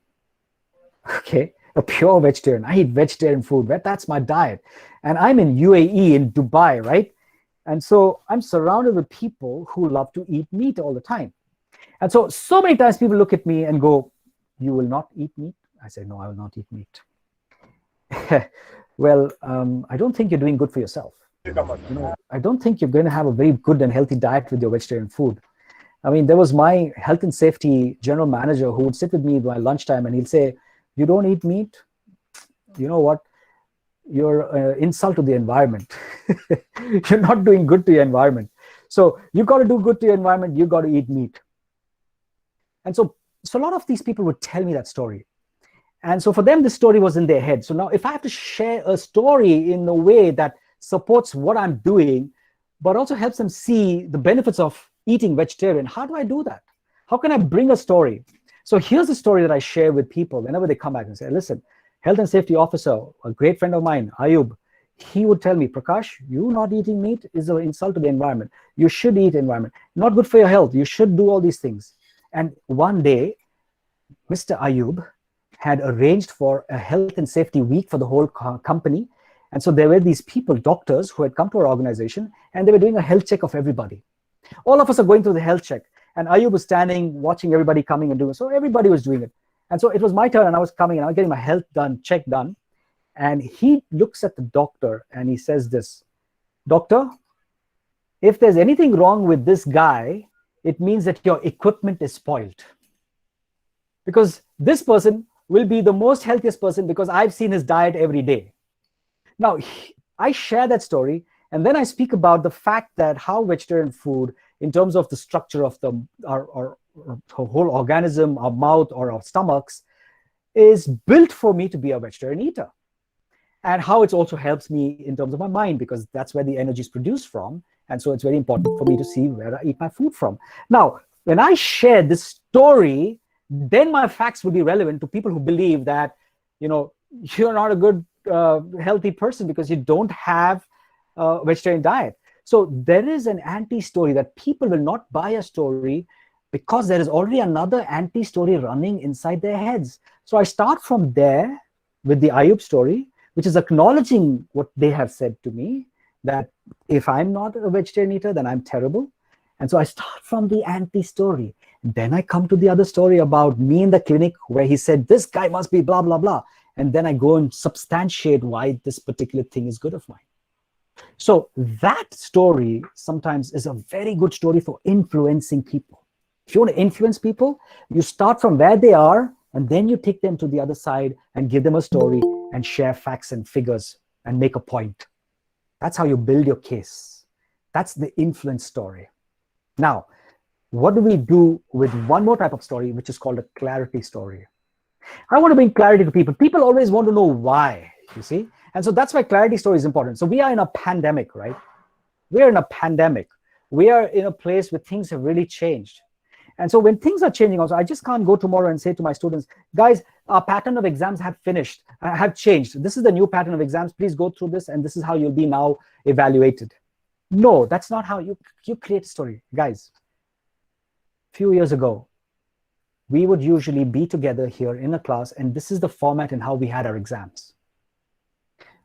okay? A pure vegetarian. I eat vegetarian food. That's my diet. And I'm in UAE, in Dubai, right? And so I'm surrounded with people who love to eat meat all the time. And so many times people look at me and go, you will not eat meat? I say, no, I will not eat meat. Well, I don't think you're doing good for yourself. I don't think you're going to have a very good and healthy diet with your vegetarian food. I mean, there was my health and safety general manager who would sit with me by lunchtime and he'll say, you don't eat meat? You know what? You're an insult to the environment. You're not doing good to your environment. So you got to do good to your environment. You got to eat meat. And so a lot of these people would tell me that story. And so for them, the story was in their head. So now if I have to share a story in a way that supports what I'm doing, but also helps them see the benefits of eating vegetarian. How do I do that? How can I bring a story? So here's the story that I share with people whenever they come back and say, listen, health and safety officer, a great friend of mine, Ayub, he would tell me, Prakash, you not eating meat is an insult to the environment. You should eat environment. Not good for your health. You should do all these things. And one day, Mr. Ayub had arranged for a health and safety week for the whole company. And so there were these people, doctors, who had come to our organization, and they were doing a health check of everybody. All of us are going through the health check. And Ayub was standing, watching everybody coming and doing it. So everybody was doing it. And so it was my turn, and I was coming, and I was getting my health done, check done. And he looks at the doctor, and he says this, Doctor, if there's anything wrong with this guy, it means that your equipment is spoiled. Because this person will be the most healthiest person because I've seen his diet every day. Now, I share that story, and then I speak about the fact that how vegetarian food, in terms of the structure of our whole organism, our mouth or our stomachs, is built for me to be a vegetarian eater. And how it also helps me in terms of my mind, because that's where the energy is produced from. And so it's very important for me to see where I eat my food from. Now, when I share this story, then my facts will be relevant to people who believe that, you're not a good, healthy person because you don't have a vegetarian diet. So there is an anti-story that people will not buy a story because there is already another anti-story running inside their heads. So I start from there with the Ayub story, which is acknowledging what they have said to me, that if I'm not a vegetarian eater, then I'm terrible. And so I start from the anti-story. Then I come to the other story about me in the clinic where he said, this guy must be blah, blah, blah. And then I go and substantiate why this particular thing is good of mine. So that story sometimes is a very good story for influencing people. If you want to influence people, you start from where they are, and then you take them to the other side and give them a story and share facts and figures and make a point. That's how you build your case. That's the influence story. Now, what do we do with one more type of story, which is called a clarity story? I want to bring clarity to people. People always want to know why, you see? And so that's why clarity story is important. So we are in a pandemic, right? We are in a pandemic. We are in a place where things have really changed. And so when things are changing also, I just can't go tomorrow and say to my students, guys, our pattern of exams have changed. This is the new pattern of exams. Please go through this, and this is how you'll be now evaluated. No, that's not how you create a story. Guys, a few years ago, we would usually be together here in a class, and this is the format and how we had our exams.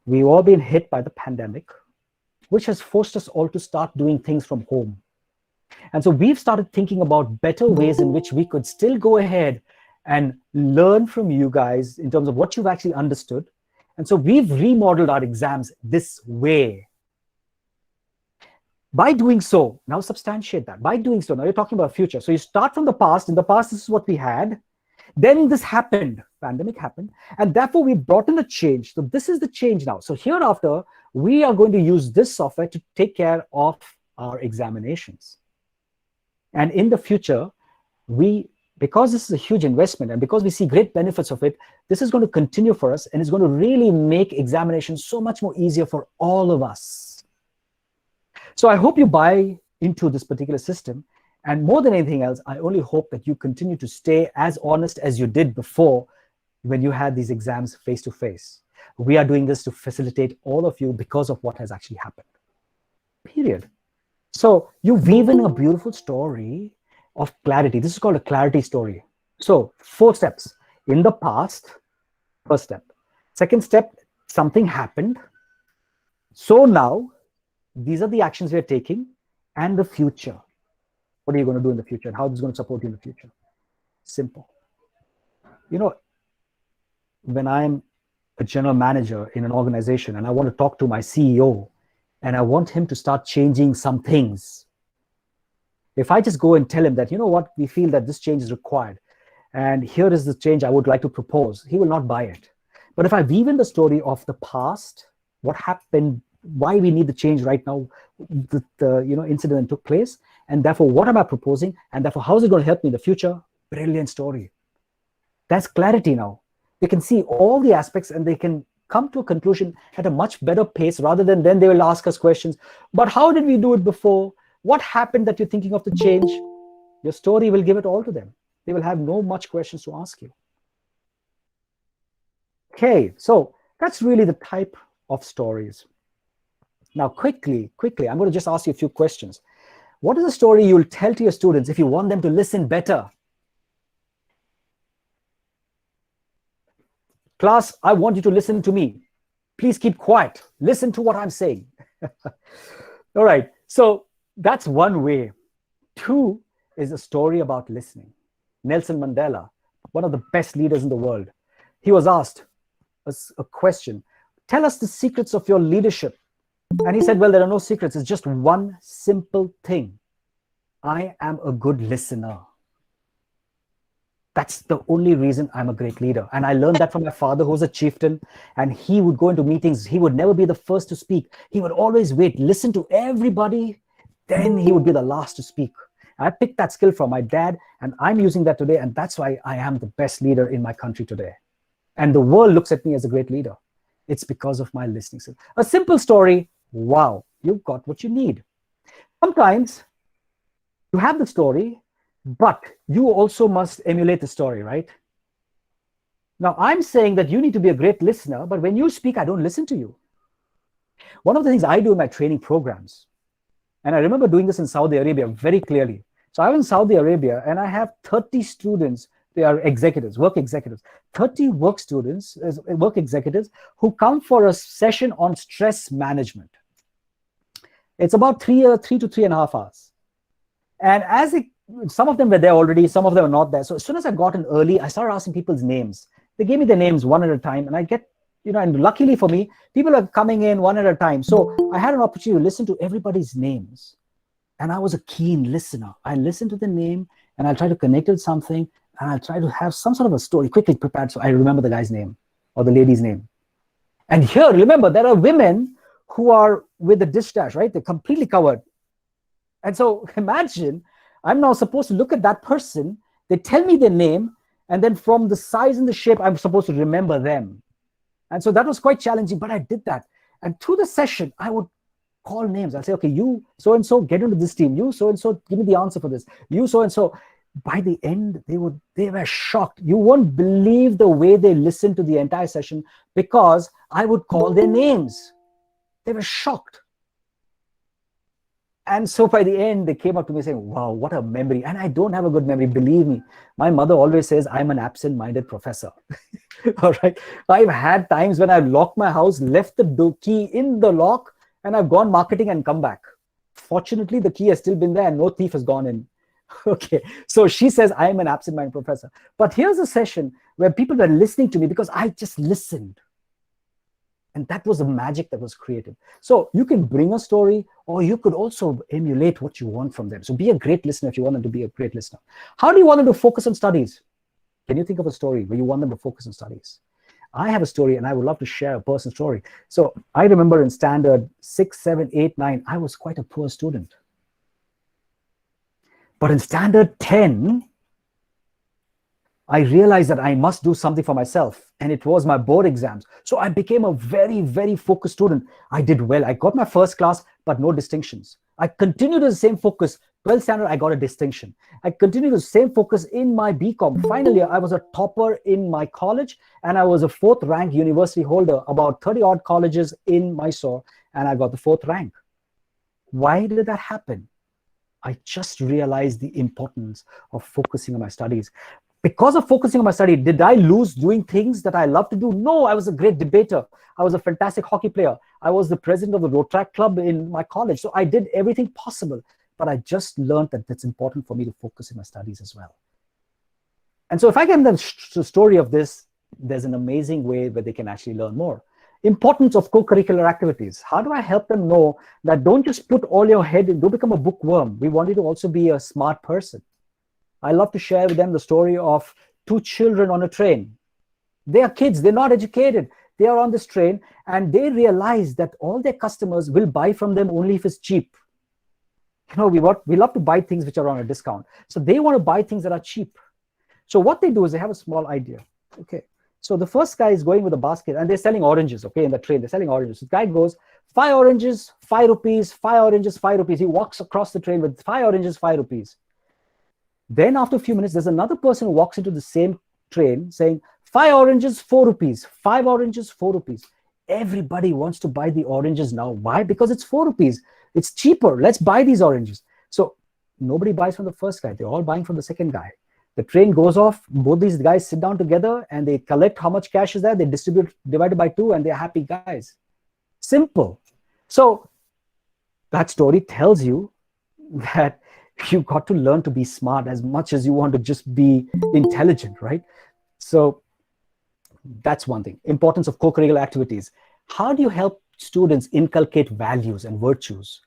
We've all been hit by the pandemic, which has forced us all to start doing things from home. And so we've started thinking about better ways in which we could still go ahead and learn from you guys in terms of what you've actually understood. And so we've remodeled our exams this way. By doing so, now substantiate that. By doing so, now you're talking about future. So you start from the past. In the past, this is what we had. Then this happened, pandemic happened, and therefore we brought in a change. So this is the change now. So hereafter, we are going to use this software to take care of our examinations. And in the future, because this is a huge investment and because we see great benefits of it, this is going to continue for us, and it's going to really make examinations so much more easier for all of us. So I hope you buy into this particular system. And more than anything else, I only hope that you continue to stay as honest as you did before when you had these exams face to face. We are doing this to facilitate all of you because of what has actually happened. Period. So you weave in a beautiful story of clarity. This is called a clarity story. So 4 steps. In the past, first step. Second step, something happened. So now, these are the actions we are taking, and the future. What are you going to do in the future, and how this is going to support you in the future? Simple. When I'm a general manager in an organization and I want to talk to my CEO and I want him to start changing some things, if I just go and tell him that, we feel that this change is required and here is the change I would like to propose, he will not buy it. But if I weave in the story of the past, what happened, why we need the change right now, the incident that took place, and therefore what am I proposing, and therefore how is it going to help me in the future? Brilliant story. That's clarity now. They can see all the aspects and they can come to a conclusion at a much better pace rather than then they will ask us questions. But how did we do it before? What happened that you're thinking of the change? Your story will give it all to them. They will have no much questions to ask you. Okay, so that's really the type of stories. Now, quickly, I'm going to just ask you a few questions. What is a story you'll tell to your students if you want them to listen better? Class, I want you to listen to me. Please keep quiet. Listen to what I'm saying. All right, so that's one way. Two is a story about listening. Nelson Mandela, one of the best leaders in the world, he was asked a question, tell us the secrets of your leadership. And he said, well, there are no secrets. It's just one simple thing. I am a good listener. That's the only reason I'm a great leader. And I learned that from my father, who was a chieftain, and he would go into meetings. He would never be the first to speak. He would always wait, listen to everybody, then he would be the last to speak. I picked that skill from my dad, and I'm using that today, and that's why I am the best leader in my country today. And the world looks at me as a great leader. It's because of my listening skill. A simple story, wow, you've got what you need. Sometimes you have the story, but you also must emulate the story, right? Now, I'm saying that you need to be a great listener, but when you speak, I don't listen to you. One of the things I do in my training programs, and I remember doing this in Saudi Arabia very clearly. So I was in Saudi Arabia, and I have 30 students. They are executives, work executives, 30 work executives who come for a session on stress management. It's about 3 to 3.5 hours. And some of them were there already, some of them were not there. So as soon as I got in early, I started asking people's names. They gave me their names one at a time, and I get, and luckily for me, people are coming in one at a time. So I had an opportunity to listen to everybody's names. And I was a keen listener. I listened to the name, and I'll try to connect it with something, and I'll try to have some sort of a story quickly prepared so I remember the guy's name or the lady's name. And here, remember, there are women who are with the dish dash, right? They're completely covered. And so imagine, I'm now supposed to look at that person, they tell me their name, and then from the size and the shape, I'm supposed to remember them. And so that was quite challenging, but I did that. And through the session, I would call names. I'll say, okay, you so-and-so, get into this team. You so-and-so, give me the answer for this. You so-and-so. By the end, they were shocked. You won't believe the way they listened to the entire session because I would call their names. They were shocked. And so by the end, they came up to me saying, wow, what a memory. And I don't have a good memory, believe me. My mother always says I'm an absent-minded professor. All right. I've had times when I've locked my house, left the key in the lock, and I've gone marketing and come back. Fortunately, the key has still been there and no thief has gone in. Okay, so she says I am an absent-minded professor. But here's a session where people were listening to me because I just listened. And that was the magic that was created. So you can bring a story, or you could also emulate what you want from them. So be a great listener if you want them to be a great listener. How do you want them to focus on studies? Can you think of a story where you want them to focus on studies? I have a story, and I would love to share a personal story. So I remember in standard 6, 7, 8, 9, I was quite a poor student. But in standard 10, I realized that I must do something for myself, and it was my board exams. So I became a very, very focused student. I did well. I got my first class, but no distinctions. I continued the same focus. 12th standard, I got a distinction. I continued the same focus in my BCom. Finally, I was a topper in my college, and I was a 4th rank university holder, about 30 odd colleges in Mysore, and I got the 4th rank. Why did that happen? I just realized the importance of focusing on my studies. Because of focusing on my study, did I lose doing things that I love to do? No, I was a great debater. I was a fantastic hockey player. I was the president of the Rotaract Club in my college. So I did everything possible. But I just learned that it's important for me to focus in my studies as well. And so if I give them the story of this, there's an amazing way where they can actually learn more. Importance of co-curricular activities. How do I help them know that don't just put all your head in, don't become a bookworm. We want you to also be a smart person. I love to share with them the story of 2 children on a train. They are kids, they're not educated. They are on this train, and they realize that all their customers will buy from them only if it's cheap. We love to buy things which are on a discount. So they want to buy things that are cheap. So what they do is they have a small idea. Okay, So the first guy is going with a basket and they're selling oranges, okay, in the train, they're selling oranges. The guy goes, 5 oranges, 5 rupees, 5 oranges, 5 rupees. He walks across the train with 5 oranges, 5 rupees. Then after a few minutes, there's another person who walks into the same train saying, 5 oranges, 4 rupees, 5 oranges, 4 rupees. Everybody wants to buy the oranges now. Why? Because it's 4 rupees. It's cheaper. Let's buy these oranges. So nobody buys from the first guy. They're all buying from the second guy. The train goes off. Both these guys sit down together and they collect how much cash is there. They distribute, divided by 2, and they're happy guys. Simple. So that story tells you that you got to learn to be smart as much as you want to just be intelligent, right? So that's one thing. Importance of co-curricular activities. How do you help students inculcate values and virtues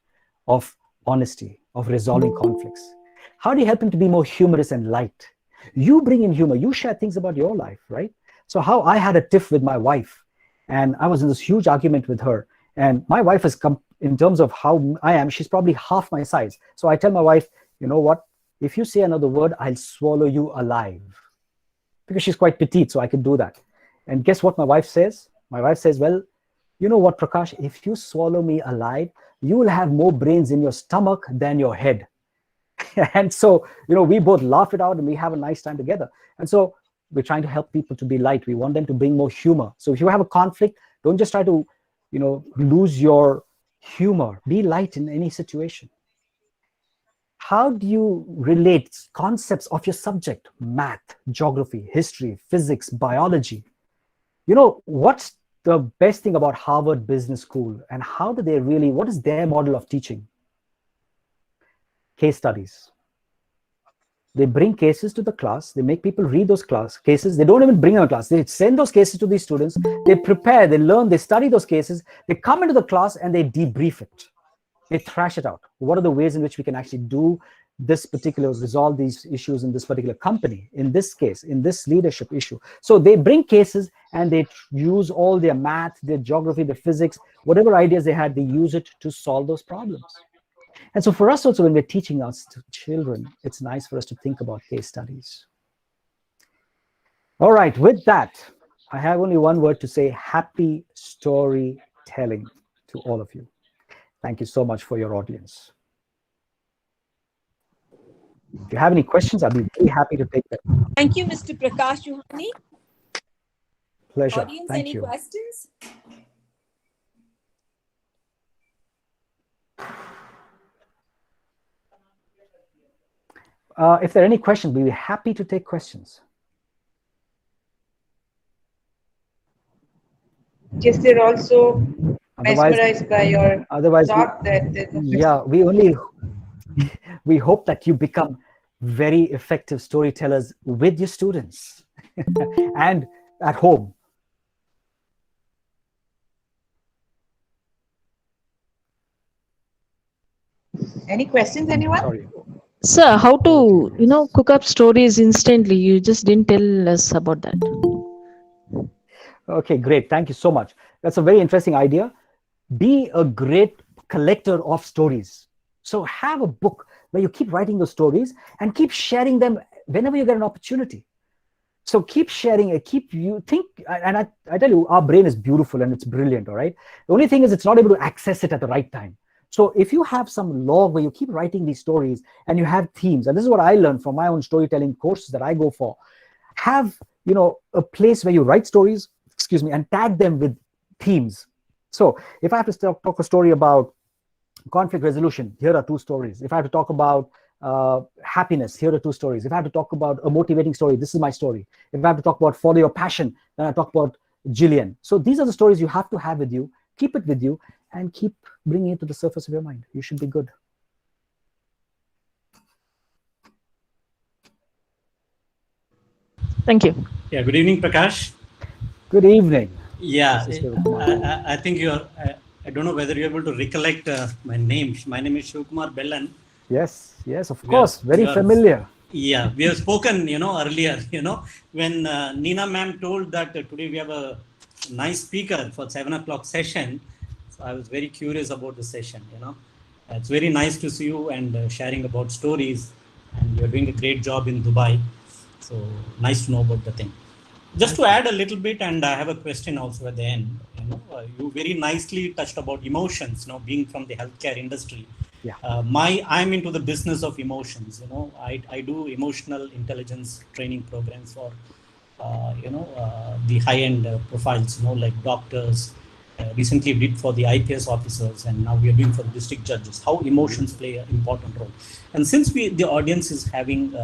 of honesty, of resolving conflicts? How do you help them to be more humorous and light? You bring in humor, you share things about your life, right? So how I had a tiff with my wife, and I was in this huge argument with her, and my wife has come, in terms of how I am, she's probably half my size. So I tell my wife, you know what, if you say another word, I'll swallow you alive. Because she's quite petite, so I can do that. And guess what my wife says? My wife says, well, you know what, Prakash, if you swallow me alive, you will have more brains in your stomach than your head. And so, you know, we both laugh it out and we have a nice time together. And so we're trying to help people to be light. We want them to bring more humor. So if you have a conflict, don't just try to, you know, lose your humor. Be light in any situation. How do you relate concepts of your subject? Math, geography, history, physics, biology. You know, what's the best thing about Harvard Business School, and how do they really, what is their model of teaching? Case studies. They bring cases to the class. They make people read those cases. They don't even bring them to class. They send those cases to these students. They prepare, they learn, they study those cases. They come into the class and they debrief it. They thrash it out. What are the ways in which we can actually do this particular, resolve these issues in this particular company, in this case, in this leadership issue? So they bring cases and they use all their math, their geography, their physics, whatever ideas they had, they use it to solve those problems. And so for us also, when we're teaching us to children, it's nice for us to think about case studies. All right, with that, I have only one word to say: happy storytelling to all of you. Thank you so much for your audience. If you have any questions, I'll be very happy to take them. Thank you, Mr. Prakash Juhani. Pleasure. Audience, Thank any you. questions? If there are any questions, we'll be happy to take questions. Yes, they're also mesmerized by your talk. We hope that you become very effective storytellers with your students and at home. Any questions, anyone? Sorry. Sir, how to, cook up stories instantly? You just didn't tell us about that. Okay, great. Thank you so much. That's a very interesting idea. Be a great collector of stories. So have a book where you keep writing those stories and keep sharing them whenever you get an opportunity. So keep sharing it, and I tell you, our brain is beautiful and it's brilliant, all right? The only thing is it's not able to access it at the right time. So if you have some log where you keep writing these stories and you have themes, and this is what I learned from my own storytelling courses that I go for, have, a place where you write stories, and tag them with themes. So if I have to talk a story about conflict resolution, here are 2 stories. If I have to talk about happiness, here are 2 stories. If I have to talk about a motivating story, this is my story. If I have to talk about follow your passion, then I talk about Jillian. So these are the stories you have to have with you. Keep it with you and keep bringing it to the surface of your mind. You should be good. Thank you. Yeah, good evening, Prakash. Good evening. Yeah, I think you're, I don't know whether you're able to recollect my name. My name is Shivkumar Bellan. Yes, of course. Very familiar. Yeah, we have spoken, earlier, when Nina ma'am told that today we have a nice speaker for 7 o'clock session. So I was very curious about the session, It's very nice to see you and sharing about stories, and you're doing a great job in Dubai. So nice to know about the thing. Just to add a little bit, and I have a question also at the end. You very nicely touched about emotions. Being from the healthcare industry, Yeah. I'm into the business of emotions. I do emotional intelligence training programs for the high-end profiles. Like doctors. Recently did for the IPS officers, and now we are doing for the district judges. How emotions play an important role, and since the audience is having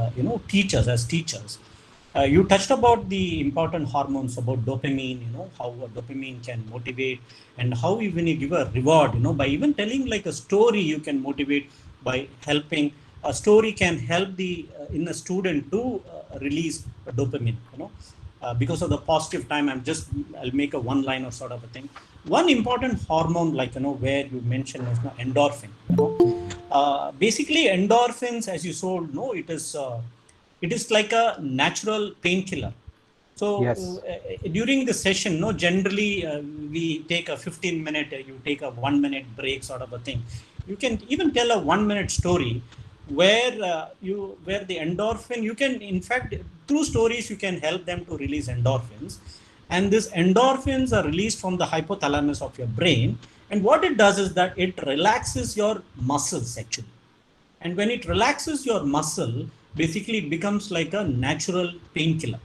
teachers as teachers. You touched about the important hormones about dopamine, how dopamine can motivate, and how even you give a reward, by even telling like a story, you can motivate by helping. A story can help the in a student to release dopamine, because of the positive time. I'll make a one line or sort of a thing. One important hormone, like, where you mentioned is endorphin, basically endorphins, as you so know, it is like a natural painkiller. So Yes. during the session, no, generally we take a 15-minute, you take a 1-minute break sort of a thing. You can even tell a 1-minute story where where the endorphin, you can, in fact, through stories, you can help them to release endorphins. And these endorphins are released from the hypothalamus of your brain. And what it does is that it relaxes your muscles actually. And when it relaxes your muscle, basically it becomes like a natural painkiller.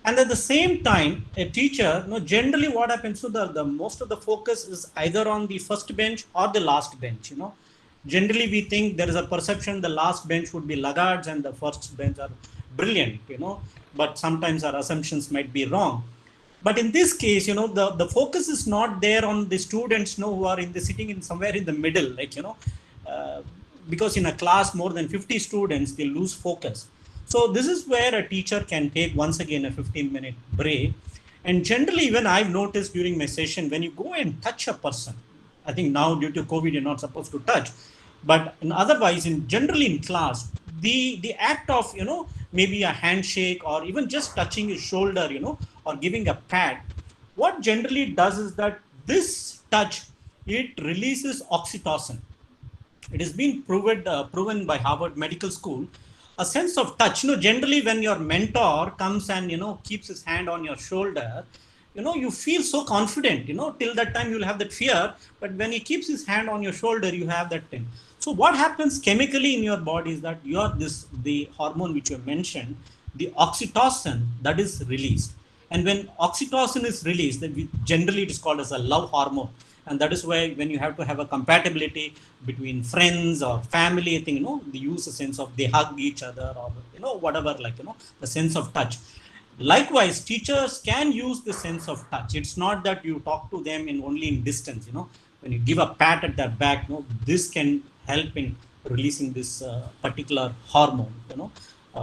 And at the same time, a teacher, generally what happens, so the most of the focus is either on the first bench or the last bench. Generally we think there is a perception the last bench would be laggards and the first bench are brilliant, but sometimes our assumptions might be wrong. But in this case, the focus is not there on the students, who are in the sitting in somewhere in the middle, like, uh, because in a class more than 50 students, they lose focus. So this is where a teacher can take once again a 15-minute break. And generally, even I've noticed during my session, when you go and touch a person, I think now due to COVID, you're not supposed to touch, but otherwise, generally in class, the act of maybe a handshake or even just touching his shoulder, or giving a pat, what generally does is that this touch, it releases oxytocin. It has been proven by Harvard Medical School. A sense of touch, generally when your mentor comes and keeps his hand on your shoulder, you feel so confident. Till that time you'll have that fear, but when he keeps his hand on your shoulder, you have that thing. So what happens chemically in your body is that the hormone which you mentioned, the oxytocin, that is released. And when oxytocin is released, then generally it is called as a love hormone. And that is why when you have to have a compatibility between friends or family, I think, they use a sense of they hug each other or, whatever, like, the sense of touch. Likewise, teachers can use the sense of touch. It's not that you talk to them in only in distance, when you give a pat at their back, this can help in releasing this particular hormone,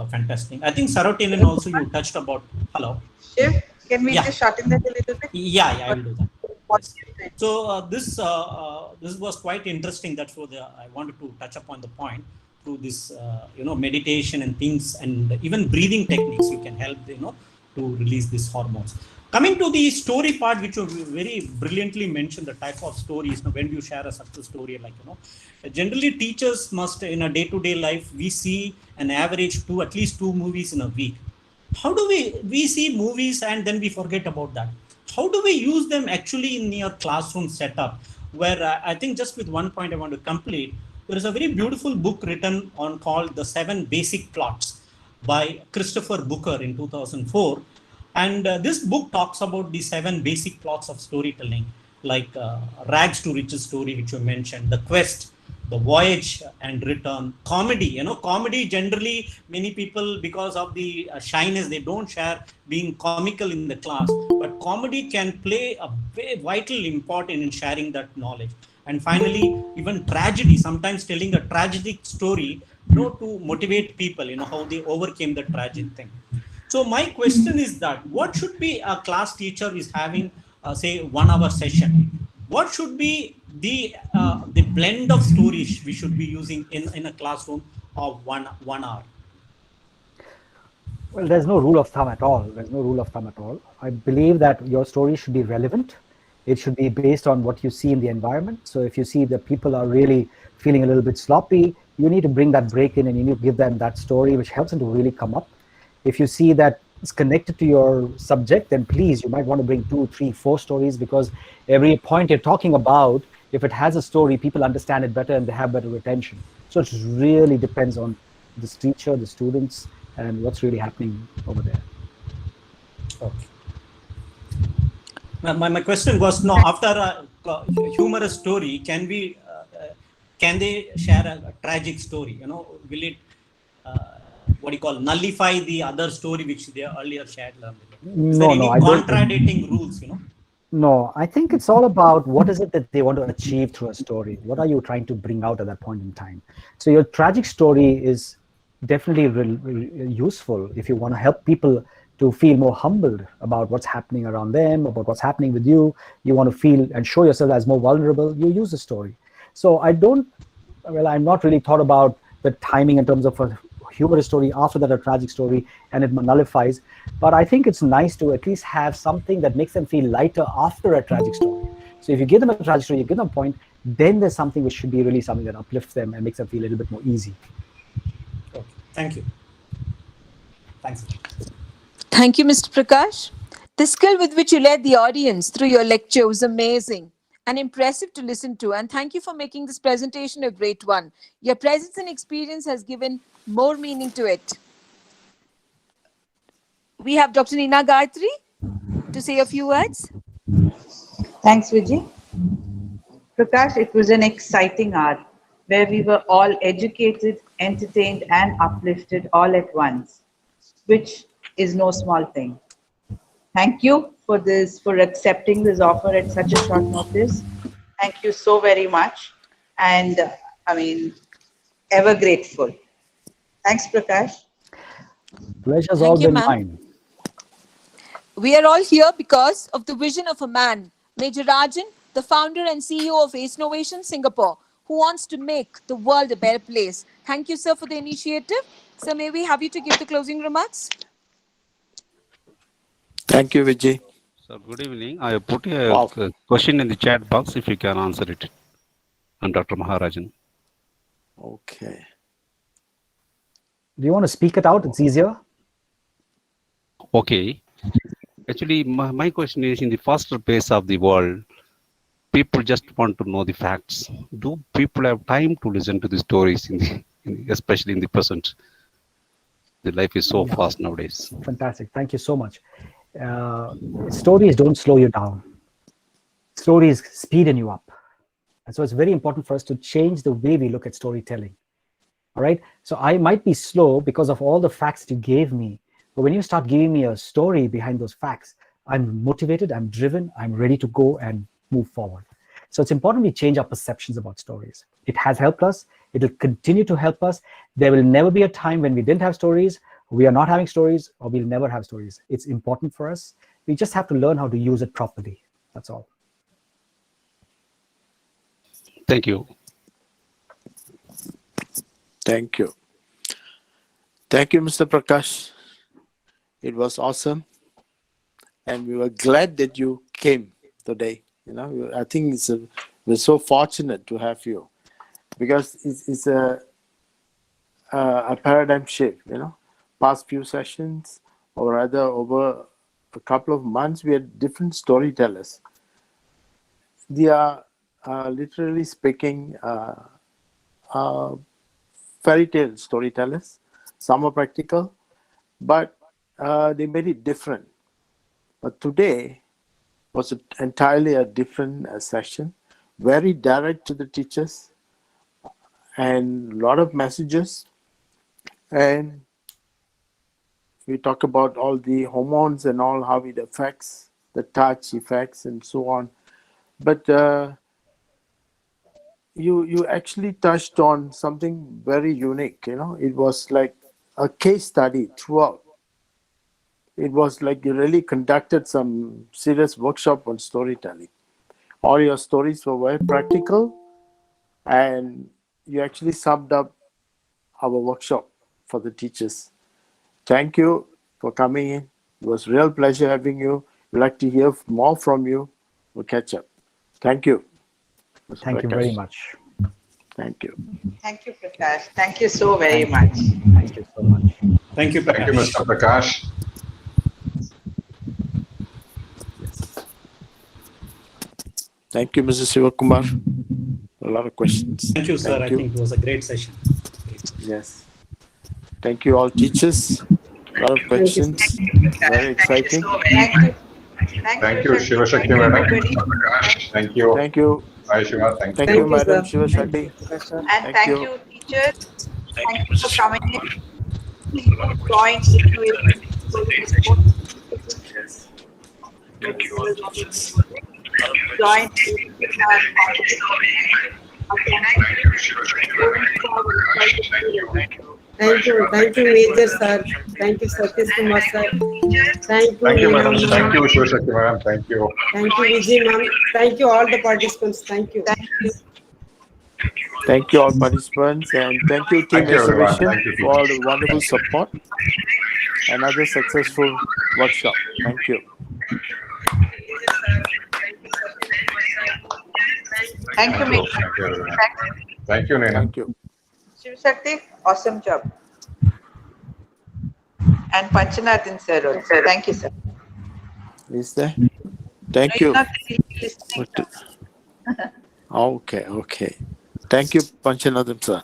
fantastic. I think serotonin also you touched about. Hello. Chef, can we Yeah. just shorten that a little bit? Yeah, I will do that. Yes. So this was quite interesting. That's what I wanted to touch upon the point through this, meditation and things, and even breathing techniques. You can help, to release these hormones. Coming to the story part, which you very brilliantly mentioned, the type of stories. When you share a success story, like, generally teachers must, in a day-to-day life, we see an average at least two movies in a week. How do we see movies and then we forget about that? How do we use them actually in your classroom setup? Where I think just with one point I want to complete, there is a very beautiful book written on called The 7 Basic Plots by Christopher Booker in 2004. And this book talks about the 7 basic plots of storytelling, like rags to riches story, which you mentioned, the quest, the voyage and return, comedy. Comedy generally, many people, because of the shyness, they don't share being comical in the class, but comedy can play a very vital important in sharing that knowledge. And finally, even tragedy, sometimes telling a tragic story, to motivate people, how they overcame the tragic thing. So my question is that what should be a class teacher is having, say, 1 hour session? What should be the blend of stories we should be using in a classroom of one hour? Well, there's no rule of thumb at all. There's no rule of thumb at all. I believe that your story should be relevant. It should be based on what you see in the environment. So if you see that people are really feeling a little bit sloppy, you need to bring that break in and you need to give them that story which helps them to really come up. If you see that is connected to your subject, then please, you might want to bring 2, 3, 4 stories, because every point you're talking about, if it has a story, people understand it better and they have better retention. So it really depends on this teacher, the students, and what's really happening over there. Okay. My question was, no, after a humorous story, can they share a tragic story? You know, will it what do you call, nullify the other story which they earlier shared? Is there No, any I don't. contradicting rules? You know. No, I think it's all about what is it that they want to achieve through a story. What are you trying to bring out at that point in time? So your tragic story is definitely useful if you want to help people to feel more humbled about what's happening around them, about what's happening with you. You want to feel and show yourself as more vulnerable. You use the story. So I'm not really thought about the timing in terms of a humorous story, after that a tragic story, and it nullifies. But I think it's nice to at least have something that makes them feel lighter after a tragic story. So if you give them a tragic story, you give them a point, then there's something which should be really something that uplifts them and makes them feel a little bit more easy. Okay. Thank you. Thanks. Thank you, Mr. Prakash. The skill with which you led the audience through your lecture was amazing and impressive to listen to. And thank you for making this presentation a great one. Your presence and experience has given more meaning to it. We have Dr. Neena Gayatri to say a few words. Thanks, Vijay. Prakash, it was an exciting hour where we were all educated, entertained, and uplifted all at once, which is no small thing. Thank you for accepting this offer at such a short notice. Thank you so very much. And ever grateful. Thanks, Prakash. Pleasure's all been mine. We are all here because of the vision of a man, Major Rajan, the founder and CEO of Ace Innovation Singapore, who wants to make the world a better place. Thank you, sir, for the initiative. Sir, may we have you to give the closing remarks? Thank you, Vijay. So good evening. I put a question in the chat box if you can answer it. I'm Dr. Maharajan. Okay. Do you want to speak it out? It's easier. Okay. Actually, my question is, in the faster pace of the world, people just want to know the facts. Do people have time to listen to the stories, especially in the present? The life is so fast nowadays. Fantastic. Thank you so much. Stories don't slow you down. Stories speeden you up. And so it's very important for us to change the way we look at storytelling. All right. So I might be slow because of all the facts you gave me. But when you start giving me a story behind those facts, I'm motivated, I'm driven, I'm ready to go and move forward. So it's important we change our perceptions about stories. It has helped us. It will continue to help us. There will never be a time when we didn't have stories, we are not having stories, or we'll never have stories. It's important for us. We just have to learn how to use it properly. That's all. Thank you. Thank you. Thank you, Mr. Prakash. It was awesome. And we were glad that you came today. You know, I think we're so fortunate to have you, because it's a paradigm shift, you know. Past few sessions, or rather over a couple of months, we had different storytellers. They are literally speaking fairy tale storytellers. Some are practical, but they made it different. But today was entirely a different session, very direct to the teachers, and a lot of messages. And we talk about all the hormones and all, how it affects the touch effects and so on. But you actually touched on something very unique. You know, it was like a case study throughout. It was like you really conducted some serious workshop on storytelling. All your stories were very practical, and you actually summed up our workshop for the teachers. Thank you for coming in. It was a real pleasure having you. We'd like to hear more from you. We'll catch up. Thank you. Mr. Thank you Prakash. very much. Thank you. Thank you, Prakash. Thank you so very much. Thank you so much. Thank you, Prakash. Thank you, Mr. Prakash. Thank you, Mr. Sivakumar. A lot of questions. Thank you, sir. I think it was a great session. Yes. Thank you, all teachers. A lot of Thank you, sir. questions. Very exciting. Thank you. Thank you, Shiva Shakti madam. Prakash, thank you. Thank you. Bye, Shiva. Thank Thank you. you, Thank you, Madam sir. Shiva Thank Shetty. you, Prakash. And Thank thank you. you, teachers. Thank you for coming in. Please do join Innovation. Join Thank you, Major sir. Thank you, Satish Kumar sir. Thank you, Thank you, Meena madam. Thank ma'am. you, Shiva Shakti madam. Thank you. Thank you, Vijay ma'am. Thank you, all the participants. Thank you. Thank you, all participants. And thank you, Team Thank you, everyone. Innovation, Thank you, for all teachers. the wonderful support. Another successful workshop. Thank you. Thank you, Thank you. Thank you, everyone. Thank you, Nina. Thank you. Shiv Shakti, awesome job. And Panchanathan sir also. Thank you, sir. Is there? Thank No, you're you. not listening. Okay, okay. Thank you, Panchanathan sir.